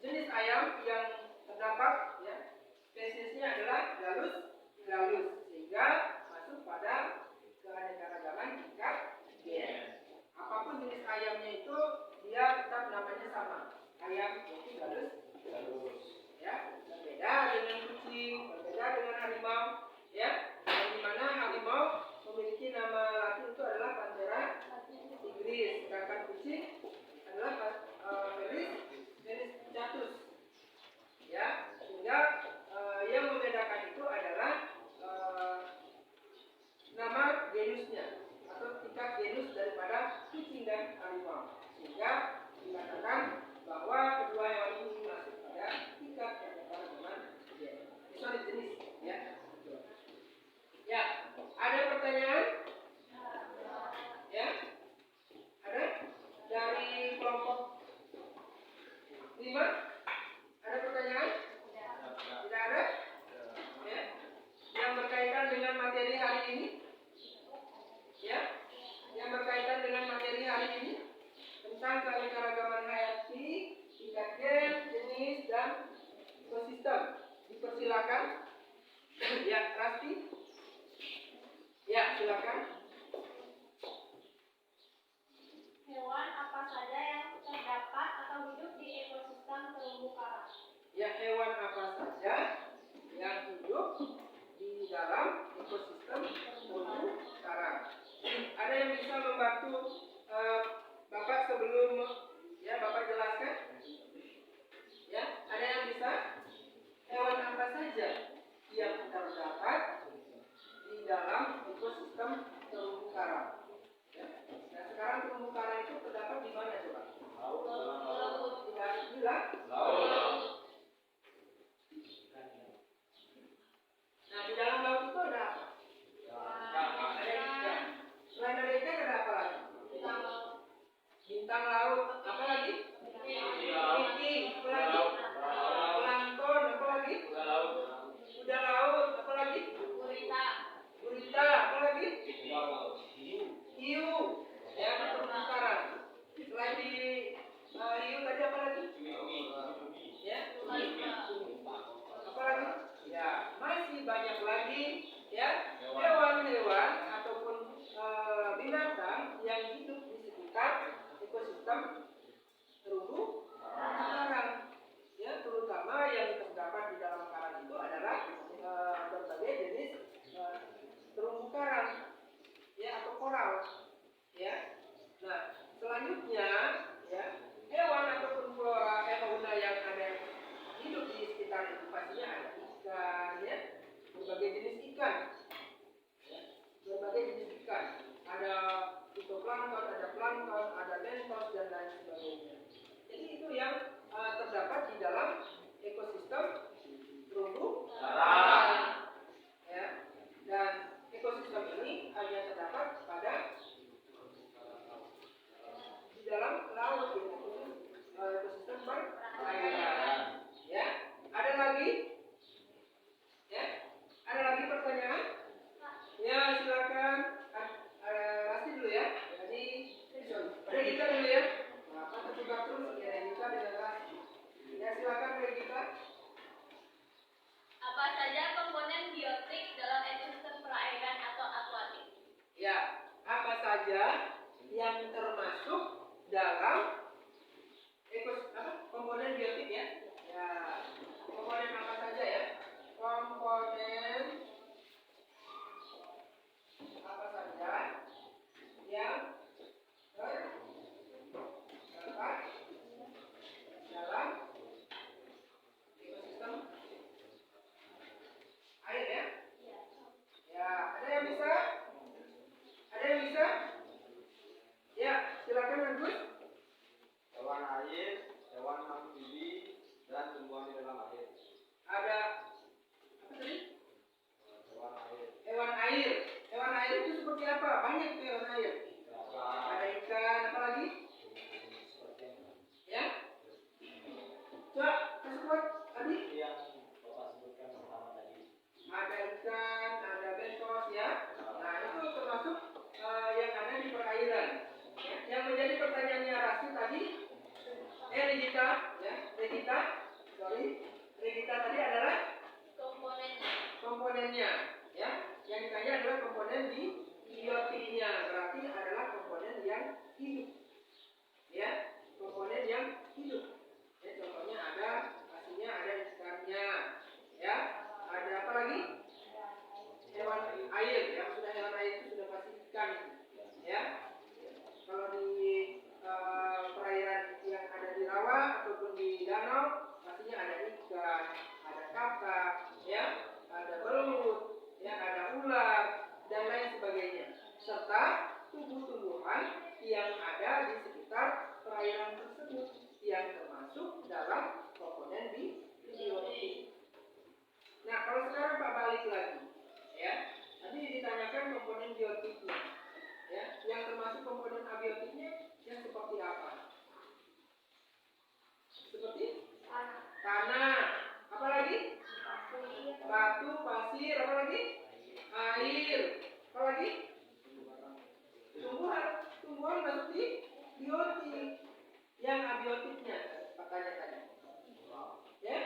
jenis ayam yang terdapat ya spesiesnya adalah Gallus sehingga masuk pada keanekaragaman tingkat gen. Apapun jenis ayamnya itu dia tetap namanya sama, ayam yaitu Gallus. Ya, berbeda dengan kucing, berbeda dengan harimau, ya. Yang dimana harimau memiliki nama latin itu adalah Panthera tigris, sedangkan kucing adalah Felis catus. Ya, sehingga yang membedakan itu adalah nama genusnya atau tingkat genus daripada kucing dan harimau, sehingga dikatakan bahwa kedua hewan ini masuk pada tingkat keanekaragaman gen. Sorry, jenis ya. Ya, ada pertanyaan? Ya, ada dari kelompok 5? Ada pertanyaan? Tidak ada? Ya, yang berkaitan dengan materi hari ini? Ya, yang berkaitan dengan materi hari ini tentang keanekaragaman hayati, tingkat gen, jenis dan ekosistem. Dipersilakan. Ya, Rasti. Ya, silakan. Hewan apa saja yang terdapat atau hidup di ekosistem terumbu karang? Ya, hewan apa saja yang hidup di dalam ekosistem terumbu karang? Ada yang bisa membantu Bapak sebelum ya Bapak jelaskan? Ya, ada yang bisa? Hewan apa saja yang terdapat di dalam ekosistem terumbu karang? Ya. Nah, sekarang terumbu karang itu terdapat di mana coba? Laut. Tidak bilang? Laut. Nah, di dalam laut itu ada apa? Ada ikan. Selain ada ikan ada apa lagi? Bintang laut. Apa lagi? Ikan. Apa lagi? Plankton. Apa lagi? Kuda laut. Apa lagi? Gurita. Apa lagi? Hiu. Ya, terumbu karang. Selain di hiu tadi apa lagi? Ya, apa lagi? Ya, masih banyak lagi ya hewan-hewan ataupun binatang yang hidup di sekitar ekosistem terumbu karang. Ya, terutama yang terdapat di dalam karang itu adalah berbagai jenis terumbu karang ya atau koral. Ya. Nah, selanjutnya ya hewan ataupun fauna yang ada hidup di sekitar itu pastinya ada ikan ya, berbagai jenis ikan. Ya, berbagai jenis ikan. Ada fitoplankton, ada plankton, ada bentos dan lain sebagainya. Jadi itu yang terdapat di dalam ekosistem terumbu karang. Ya. Dan ekosistem ini hanya terdapat pada di dalam laut yaitu ekosistem perairan. Ya, ada lagi? Ya, ada lagi pertanyaan? Ya, silakan. Rasti dulu ya. Jadi, Regita dulu ya. Nah, terjebak terus ya Regita dengan Rasti. Ya, silakan Regita. Apa saja komponen biotik dalam ekosistem perairan atau akuatik? Ya, apa saja yang termasuk dalam komponen biotik ya? Ya, komponen apa saja ya? Komponen apa saja yang terdapat dalam ekosistem air ya? komponennya, ya. Yang ditanya adalah komponen biotiknya, berarti adalah komponen yang hidup, ya. Komponen yang hidup. Ya, contohnya ada aslinya, ada ikannya, ya. Ada apa lagi? Hewan air, ya. Sudah hewan air itu sudah pasti ikan, ya. Kalau di perairan yang ada di rawa ataupun di danau, pastinya ada ikan, ada kakap, ya, ada belut, ya, ada ular dan lain sebagainya, serta tumbuh-tumbuhan yang ada di sekitar perairan tersebut yang termasuk dalam komponen biotik. Nah, kalau sekarang Pak balik lagi, ya, tadi ditanyakan komponen biotiknya, ya, yang termasuk komponen abiotiknya yang seperti apa? Seperti tanah, apa lagi? Batu, pasir, apa lagi? Air, apa lagi? Tumbuhan masuk di biotik. Yang abiotiknya, katanya tadi, ya?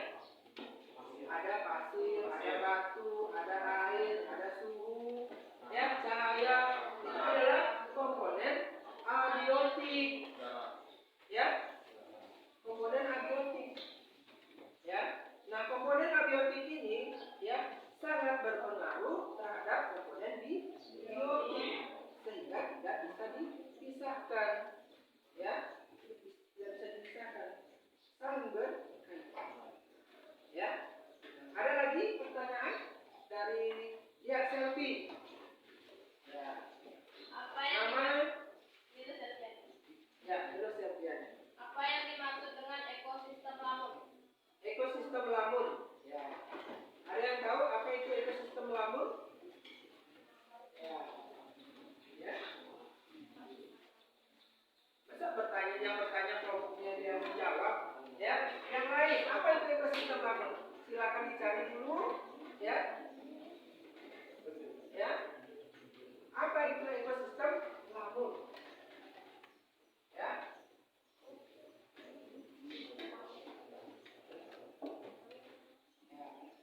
Ada pasir, ada batu, ada air, ada suhu, ya, cahaya. Itu adalah komponen abiotik, ya, komponen abiotik, ya. Nah, komponen abiotik ini, ya, sangat berpengaruh terhadap komponen biotik sehingga tidak bisa dipisahkan, ya, tidak bisa dipisahkan, saling berkaitan, ya. Ada lagi pertanyaan dari selfie, ya. Apa yang Nama, dimaksud ya, dulu selfie. Apa yang dimaksud dengan ekosistem lamun? Ekosistem lamun, ya. Ada yang tahu apa itu ekosistem lamun? Ya, ya. Masa bertanya kelompoknya dia menjawab, ya. Yang lain, apa itu ekosistem lamun? Silakan dicari dulu, ya. Ya. Apa itu ekosistem lamun? Ya.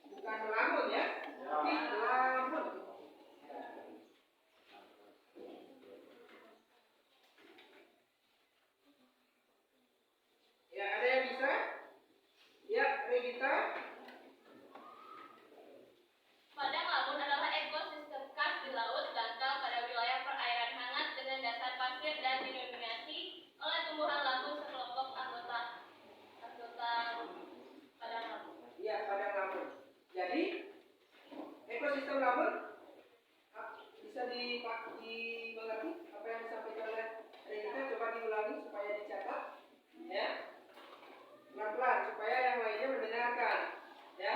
Bukan lamun, ya, tapi lamun. Ya, ada yang bisa? Ya, Regita. Padang lamun adalah ekosistem khas di laut dangkal pada wilayah perairan hangat dengan dasar pasir dan didominasi oleh tumbuhan lamun sekelompok anggota padang lamun. Ya, padang lamun. Jadi, ekosistem lamun bisa dimengerti apa yang disampaikan oleh Regita. Coba diulangi supaya dicatat, ya. Pelan-pelan supaya yang lainnya mendengarkan, ya.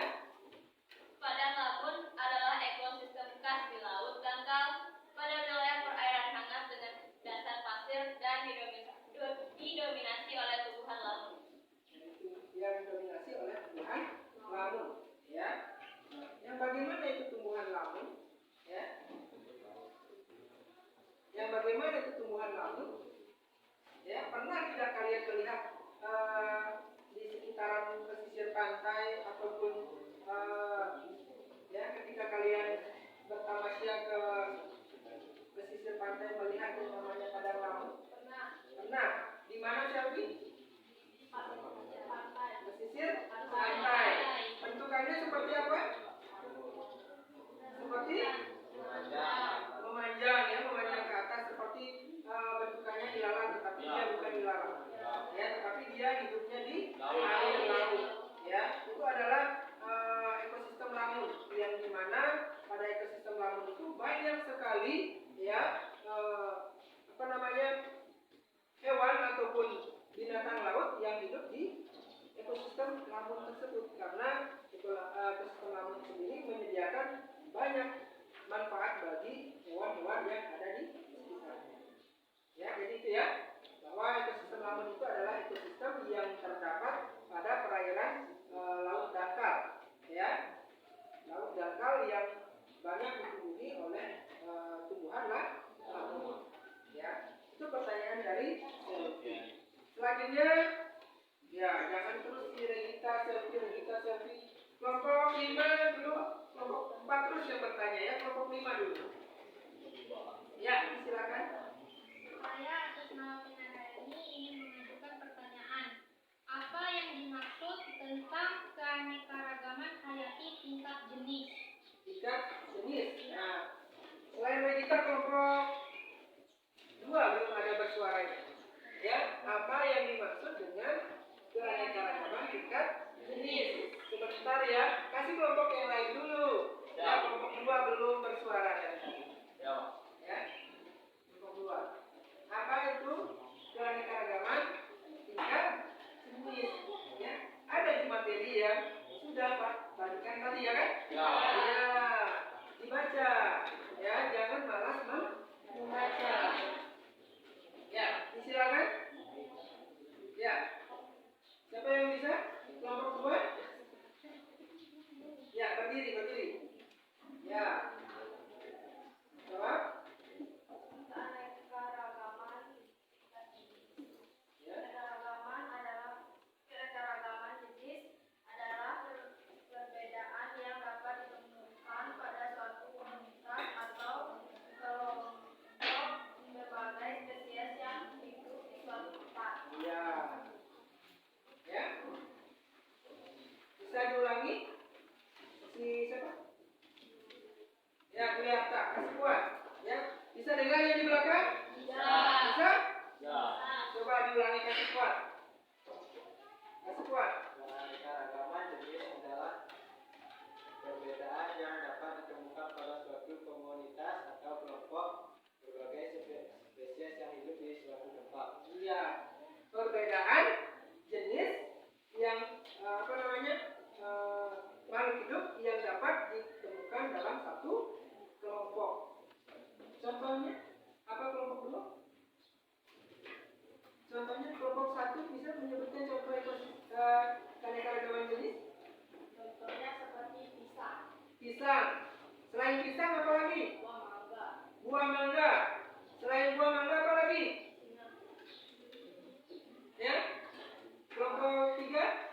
Padang lamun adalah ekosistem khas di laut dangkal pada wilayah perairan hangat dengan dasar pasir dan didominasi oleh tumbuhan lamun. Yang didominasi oleh tumbuhan lamun, ya. Yang bagaimana itu tumbuhan lamun, ya? Yang bagaimana itu tumbuhan lamun? Ya, pernah tidak kalian melihat di sekitaran pesisir pantai ataupun ya, ketika kalian bertamasya ke pesisir pantai melihat yang namanya padang lamun? Pernah. Di mana, Selvi? Pesisir pantai. Bentukannya seperti apa? Seperti memanjang, ya, memanjang ke atas, seperti bentukannya ilalang, tetapi dia bukan ilalang, ya, tetapi dia hidupnya di air laut, ya. Itu adalah ekosistem lamun, yang dimana pada ekosistem lamun itu banyak sekali, ya, apa namanya, hewan ataupun binatang laut yang hidup di ekosistem lamun tersebut, karena ekosistem lamun sendiri menyediakan banyak manfaat bagi hewan-hewan yang ada di sekitarnya. Ya, jadi itu, ya, bahwa ekosistem lamun itu adalah ekosistem yang terdapat pada perairan laut dangkal, ya, laut dangkal yang banyak ditumbuhi oleh tumbuhan lamun, ya. Itu pertanyaan dari selanjutnya, ya, jangan terus Regita selfie. Kelompok 5 dulu, kelompok 4 dulu. terus yang bertanya ya, kelompok 5 dulu. Ya, silakan. Saya atas nama Pinarayani ingin mengajukan pertanyaan. Apa yang dimaksud tentang keanekaragaman hayati tingkat jenis? Tingkat jenis. Nah, selain Regita kelompok 2 belum ada bersuaranya. Ya, apa yang dimaksud dengan keanekaragaman tingkat jenis? Sebentar ya, kasih kelompok yang lain dulu. Ya, kelompok 2 belum bersuara ya. Ya, kelompok 2. Apa itu keanekaragaman tingkat jenis? Ya, ada di materi yang sudah Pak bagikan tadi ya kan? Ya. Dibaca. Ya, jangan malas membaca. Ya, disilakan. Ya. Siapa yang bisa? Kelompok 2? Ya, berdiri. Ya. Jawab. Keanekaragaman jenis adalah perbedaan yang dapat ditemukan pada suatu komunitas atau kelompok berbagai spesies yang hidup di suatu tempat. Ya. Ya. Bisa diulangi? Si siapa? Ya, kelihatan. Kasih kuat. Ya. Bisa dengar yang di belakang? Bisa? Coba diulangi, kasih kuat. Kasih kuat. Keanekaragaman jenis adalah perbedaan yang dapat ditemukan pada suatu komunitas atau kelompok berbagai spesies yang hidup di suatu tempat. Iya. Perbedaan jenis yang makhluk hidup yang dapat ditemukan dalam satu kelompok. Contohnya apa kelompok dulu? Contohnya kelompok 1 bisa menyebutkan contoh keanekaragaman jenis? Contohnya seperti pisang, Pisang. Selain pisang apa lagi? buah mangga, Buah mangga. Selain buah mangga apa lagi? Ya. Kelompok 3?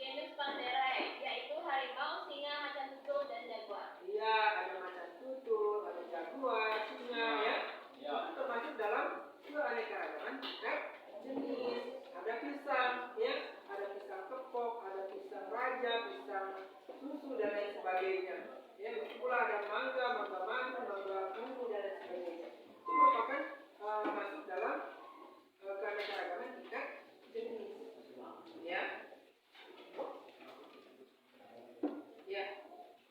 genus Pantherae, yaitu harimau, singa, macan tutul, dan jaguar. Iya, ada macan tutul, ada jaguar, singa ya. Itu termasuk dalam keanekaragaman tingkat jenis. Ada pisang, ya, ada pisang kepok, ada pisang raja, pisang susu dan lain sebagainya. Ya, begitu pula ada mangga, mangga madu, mangga ungu dan lain sebagainya. Itu merupakan masuk dalam keanekaragaman tingkat jenis. Ya. Ya.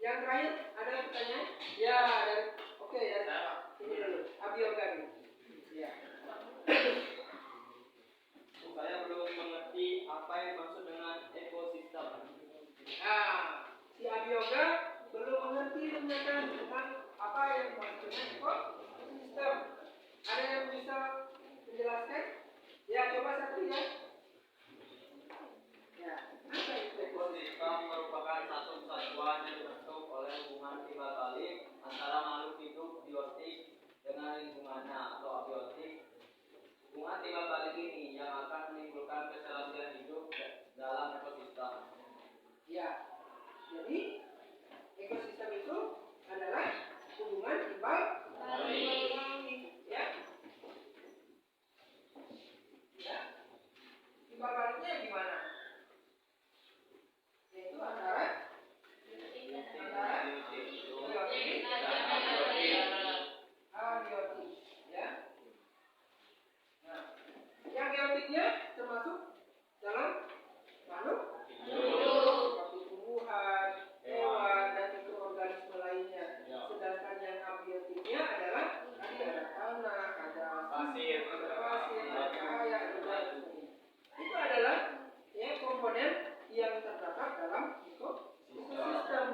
Yang terakhir ada pertanyaan? Ya, oke ya. Ini dulu. Abioga dulu. Ya. Saya belum mengerti apa yang dimaksud dengan ekosistem. Nah, si Abioga belum mengerti tentang apa yang dimaksud dengan ekosistem. Ada yang bisa menjelaskan? Ya, coba satu ya. Ya, apa itu Ekosistem merupakan satu kesatuan yang dibentuk oleh hubungan timbal balik antara makhluk hidup biotik dengan lingkungannya atau abiotik. Hubungan timbal balik ini yang akan menimbulkan keselarasan hidup dalam ekosistem. Ya, jadi ekosistem itu adalah hubungan timbal balik. Ya. Ya. Timbal baliknya gimana? Yaitu antara abiotik, ya. Nah, yang biotiknya termasuk dalam makhluk seperti tumbuhan, hewan, dan mikroorganisme lainnya. Sedangkan yang abiotiknya adalah tadi ada tanah, ada Pasir, ada cahaya, ada sebagainya. Itu adalah ya komponen yang terdapat dalam ekosistem,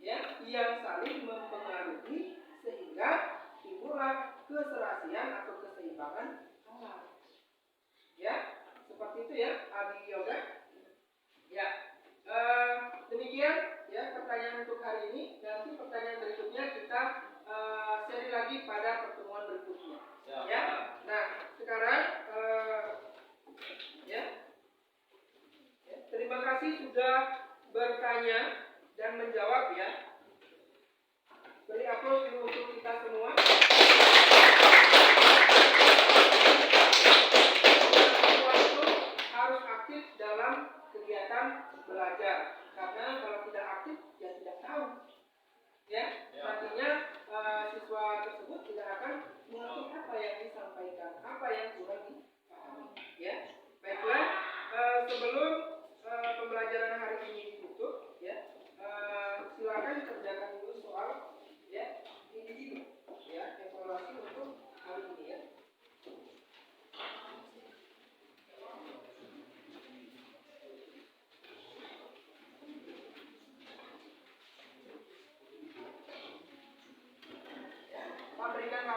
ya, yang saling mempengaruhi sehingga timbullah keserasian atau keseimbangan alam. Ya, seperti itu ya, Abioga. Ya, demikian ya pertanyaan untuk hari ini. Nanti pertanyaan berikutnya kita seri lagi pada pertemuan berikutnya. Ya, nah sekarang ya, terima kasih sudah bertanya dan menjawab ya.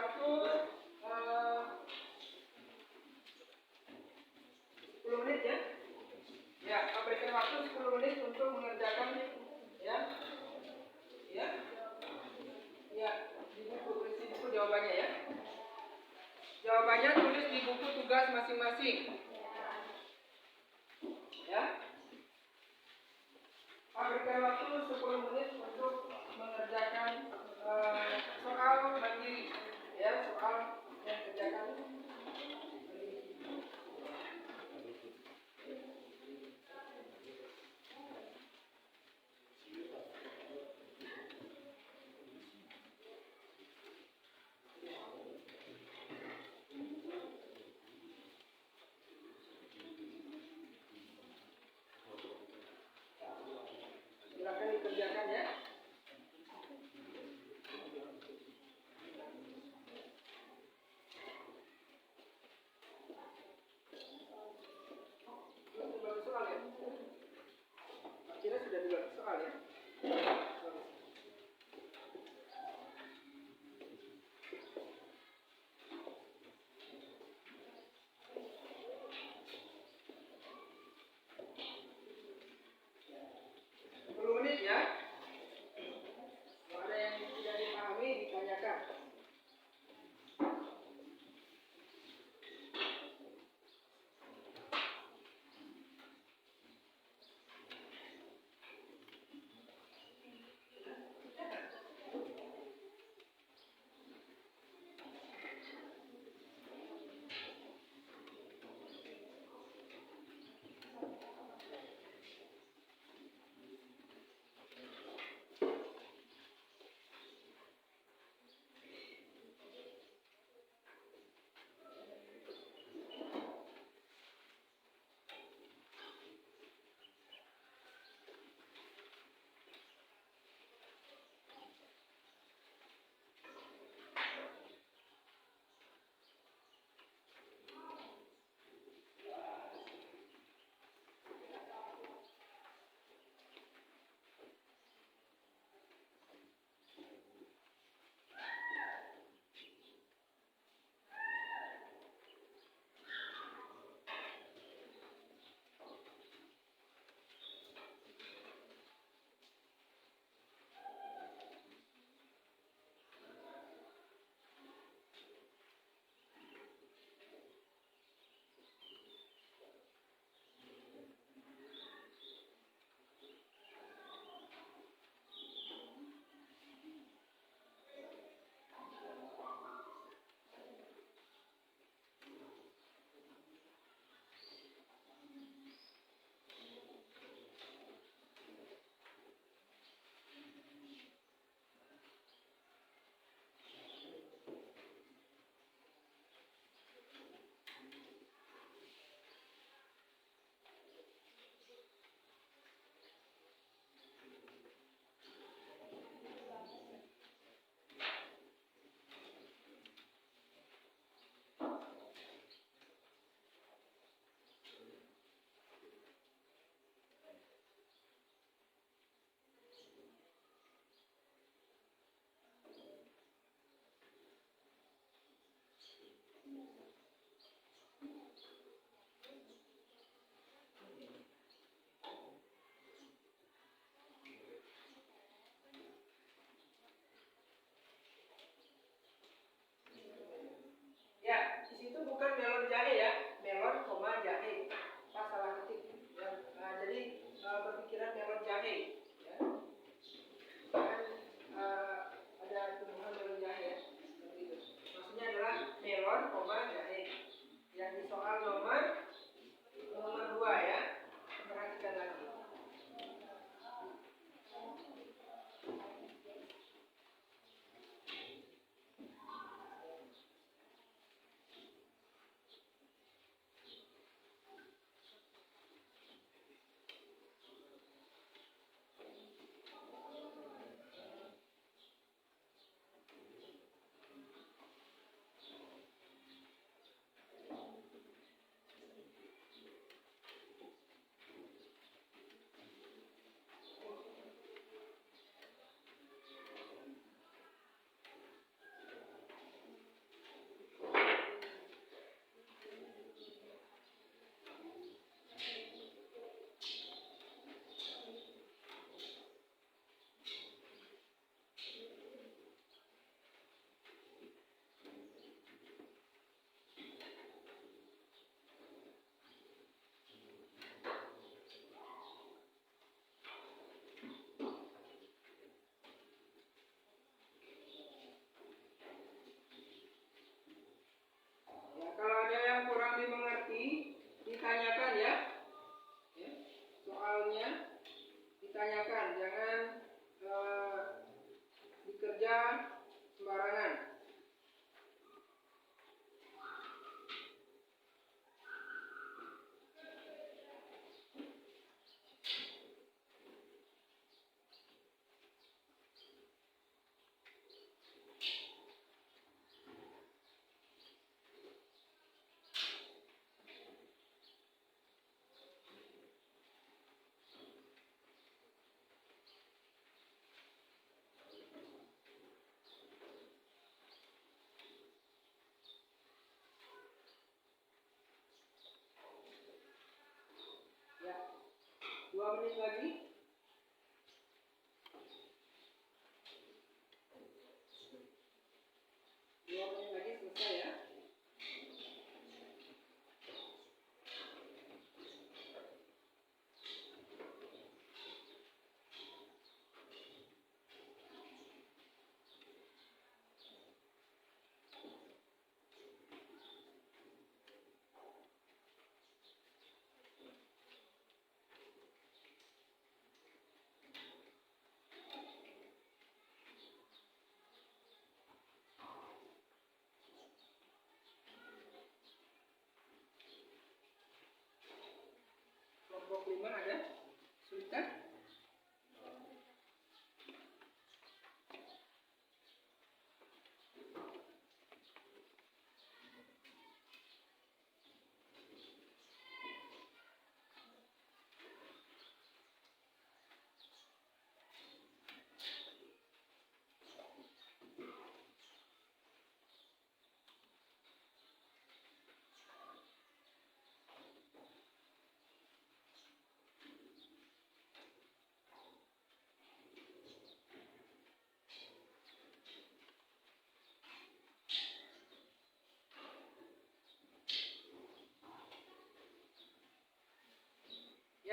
waktu 10 menit ya. Ya, berikan waktu 10 menit untuk mengerjakan ya. Ya. Ya, di buku, isi buku jawabannya ya. Jawabannya tulis di buku tugas masing-masing. Ya. Berikan waktu 10 menit untuk mengerjakan soal mandiri. Ya, soal yang kerjakan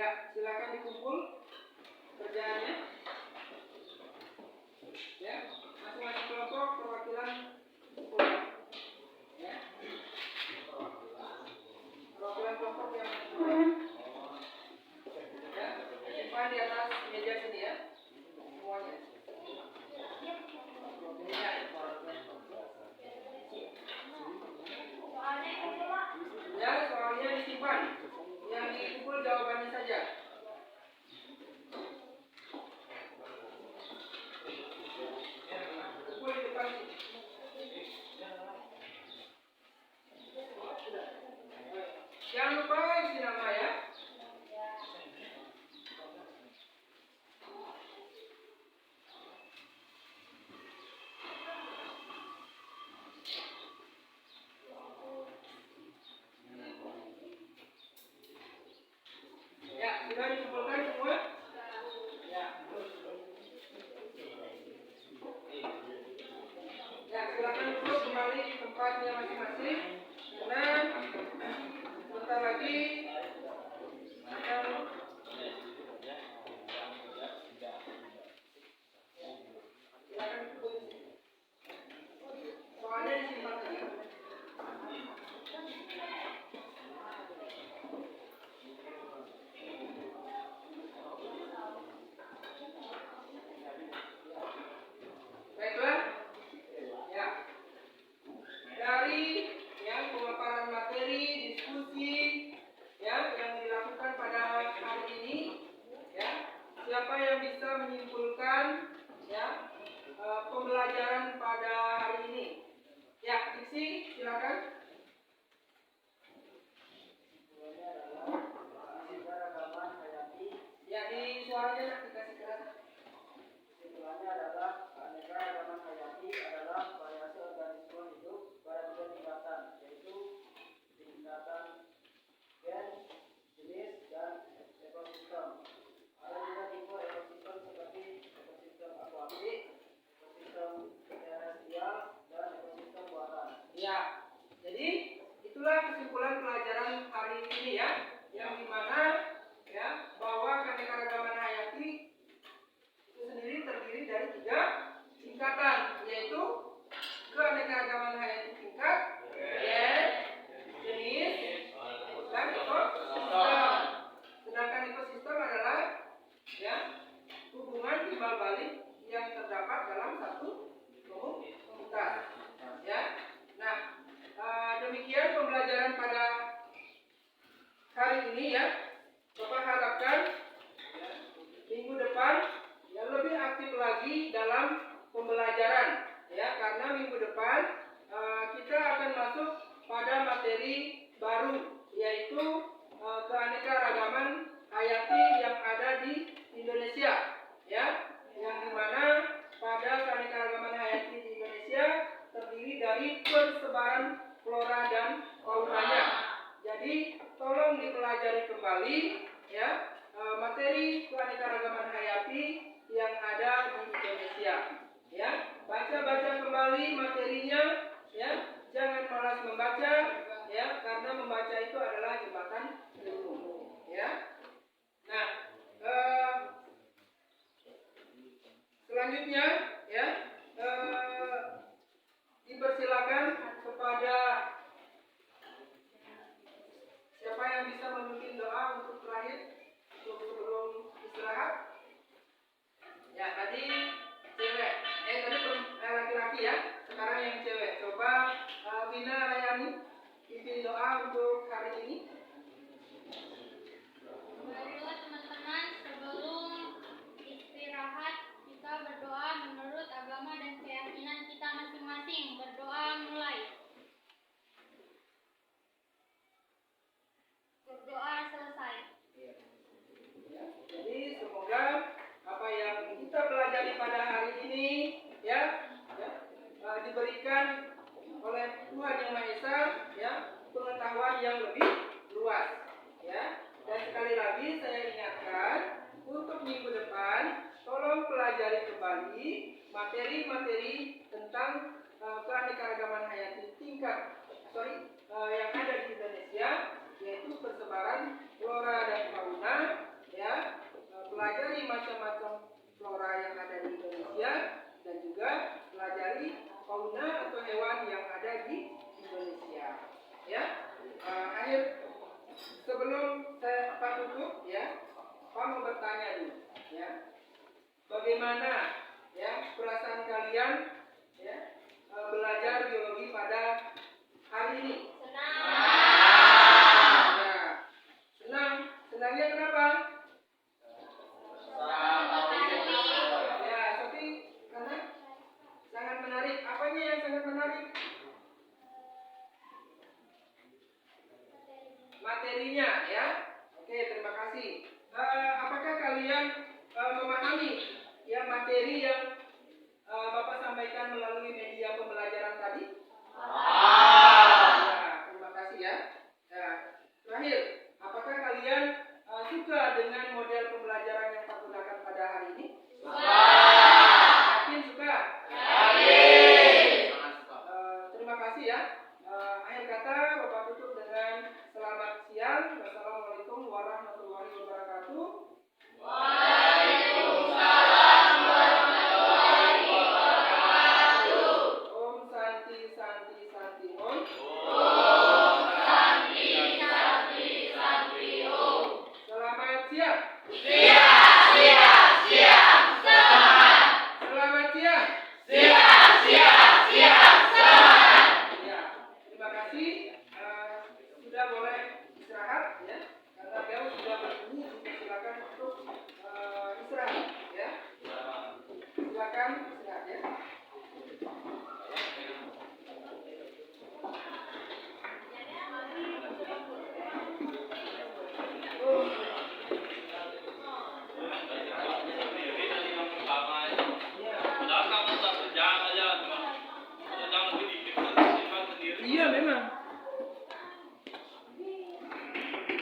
Ya, silakan dikumpul kerjaannya. Ya, masing-masing kelompok perwakilan kumpul. Ya. Perwakilan kelompok yang ya, simpan di atas meja sini ya. Semuanya. Ya, soalnya disimpan. Yang dikumpul jawabannya saja. Kumpul di depan sini. Jangan lupa isi nama ya. Ya, sudah dikumpulkan semua? Ya. Ya, silakan duduk kembali di tempatnya masing-masing. Karena sebentar lagi akan silakan duduk di sini. Soalnya disimpan saja. Baiklah. Ya. Dari yang pemaparan materi, diskusi ya yang dilakukan pada hari ini, ya. Siapa yang bisa menyimpulkan ya pembelajaran pada hari ini? Ya, Diksi, silakan. Ya, di suaranya nak dikasih keras. Kesimpulannya adalah keanekaragaman hayati adalah variasi organisme hidup pada tiga tingkatan, yaitu tingkatan gen, jenis, dan ekosistem. Ada juga tipe ekosistem seperti ekosistem akuatik, ekosistem terestrial, dan ekosistem buatan. Ya, jadi itulah kesimpulan pelajaran hari ini ya, yang dimana ya bahwa keanekaragaman hayati itu sendiri terdiri dari tiga tingkatan, yaitu keanekaragaman hayati tingkat gen, jenis, dan ekosistem. Sedangkan ekosistem adalah ya hubungan timbal balik yang terdapat dalam satu komunitas. Ya, nah demikian pembelajaran pada hari ini ya. Bapak harapkan minggu depan yang lebih aktif lagi dalam pembelajaran ya, karena minggu depan kita akan masuk pada materi baru, yaitu keanekaragaman hayati yang ada di Indonesia ya, yang dimana pada keanekaragaman hayati di Indonesia terdiri dari persebaran flora dan faunanya. Jadi tolong dipelajari kembali ya materi keanekaragaman hayati yang ada di Indonesia ya. Baca-baca kembali materinya ya, jangan malas membaca ya, karena membaca itu adalah jembatan ilmu ya. Nah selanjutnya ya dipersilakan kepada siapa yang bisa memimpin doa untuk terakhir sebelum istirahat. Ya, tadi cewek, laki-laki ya, sekarang yang cewek. Coba Vina Rayani pimpin doa untuk hari ini. Marilah teman-teman, sebelum istirahat kita berdoa menurut agama dan keyakinan kita masing-masing. Berdoa mulai. Berdoa selesai. Ya, jadi semoga apa yang kita pelajari pada hari ini ya diberikan oleh Tuhan Yang Maha Esa ya pengetahuan yang lebih luas ya. Dan sekali lagi saya ingatkan untuk minggu depan tolong pelajari kembali materi-materi tentang keanekaragaman hayati yang ada di Indonesia, yaitu persebaran flora dan fauna ya, pelajari macam-macam flora yang ada di Indonesia dan juga pelajari fauna atau hewan yang ada di Indonesia. Ya, sebelum saya tutup, ya, Pak mau bertanya dulu, ya, bagaimana ya perasaan kalian, ya, belajar biologi pada hari ini?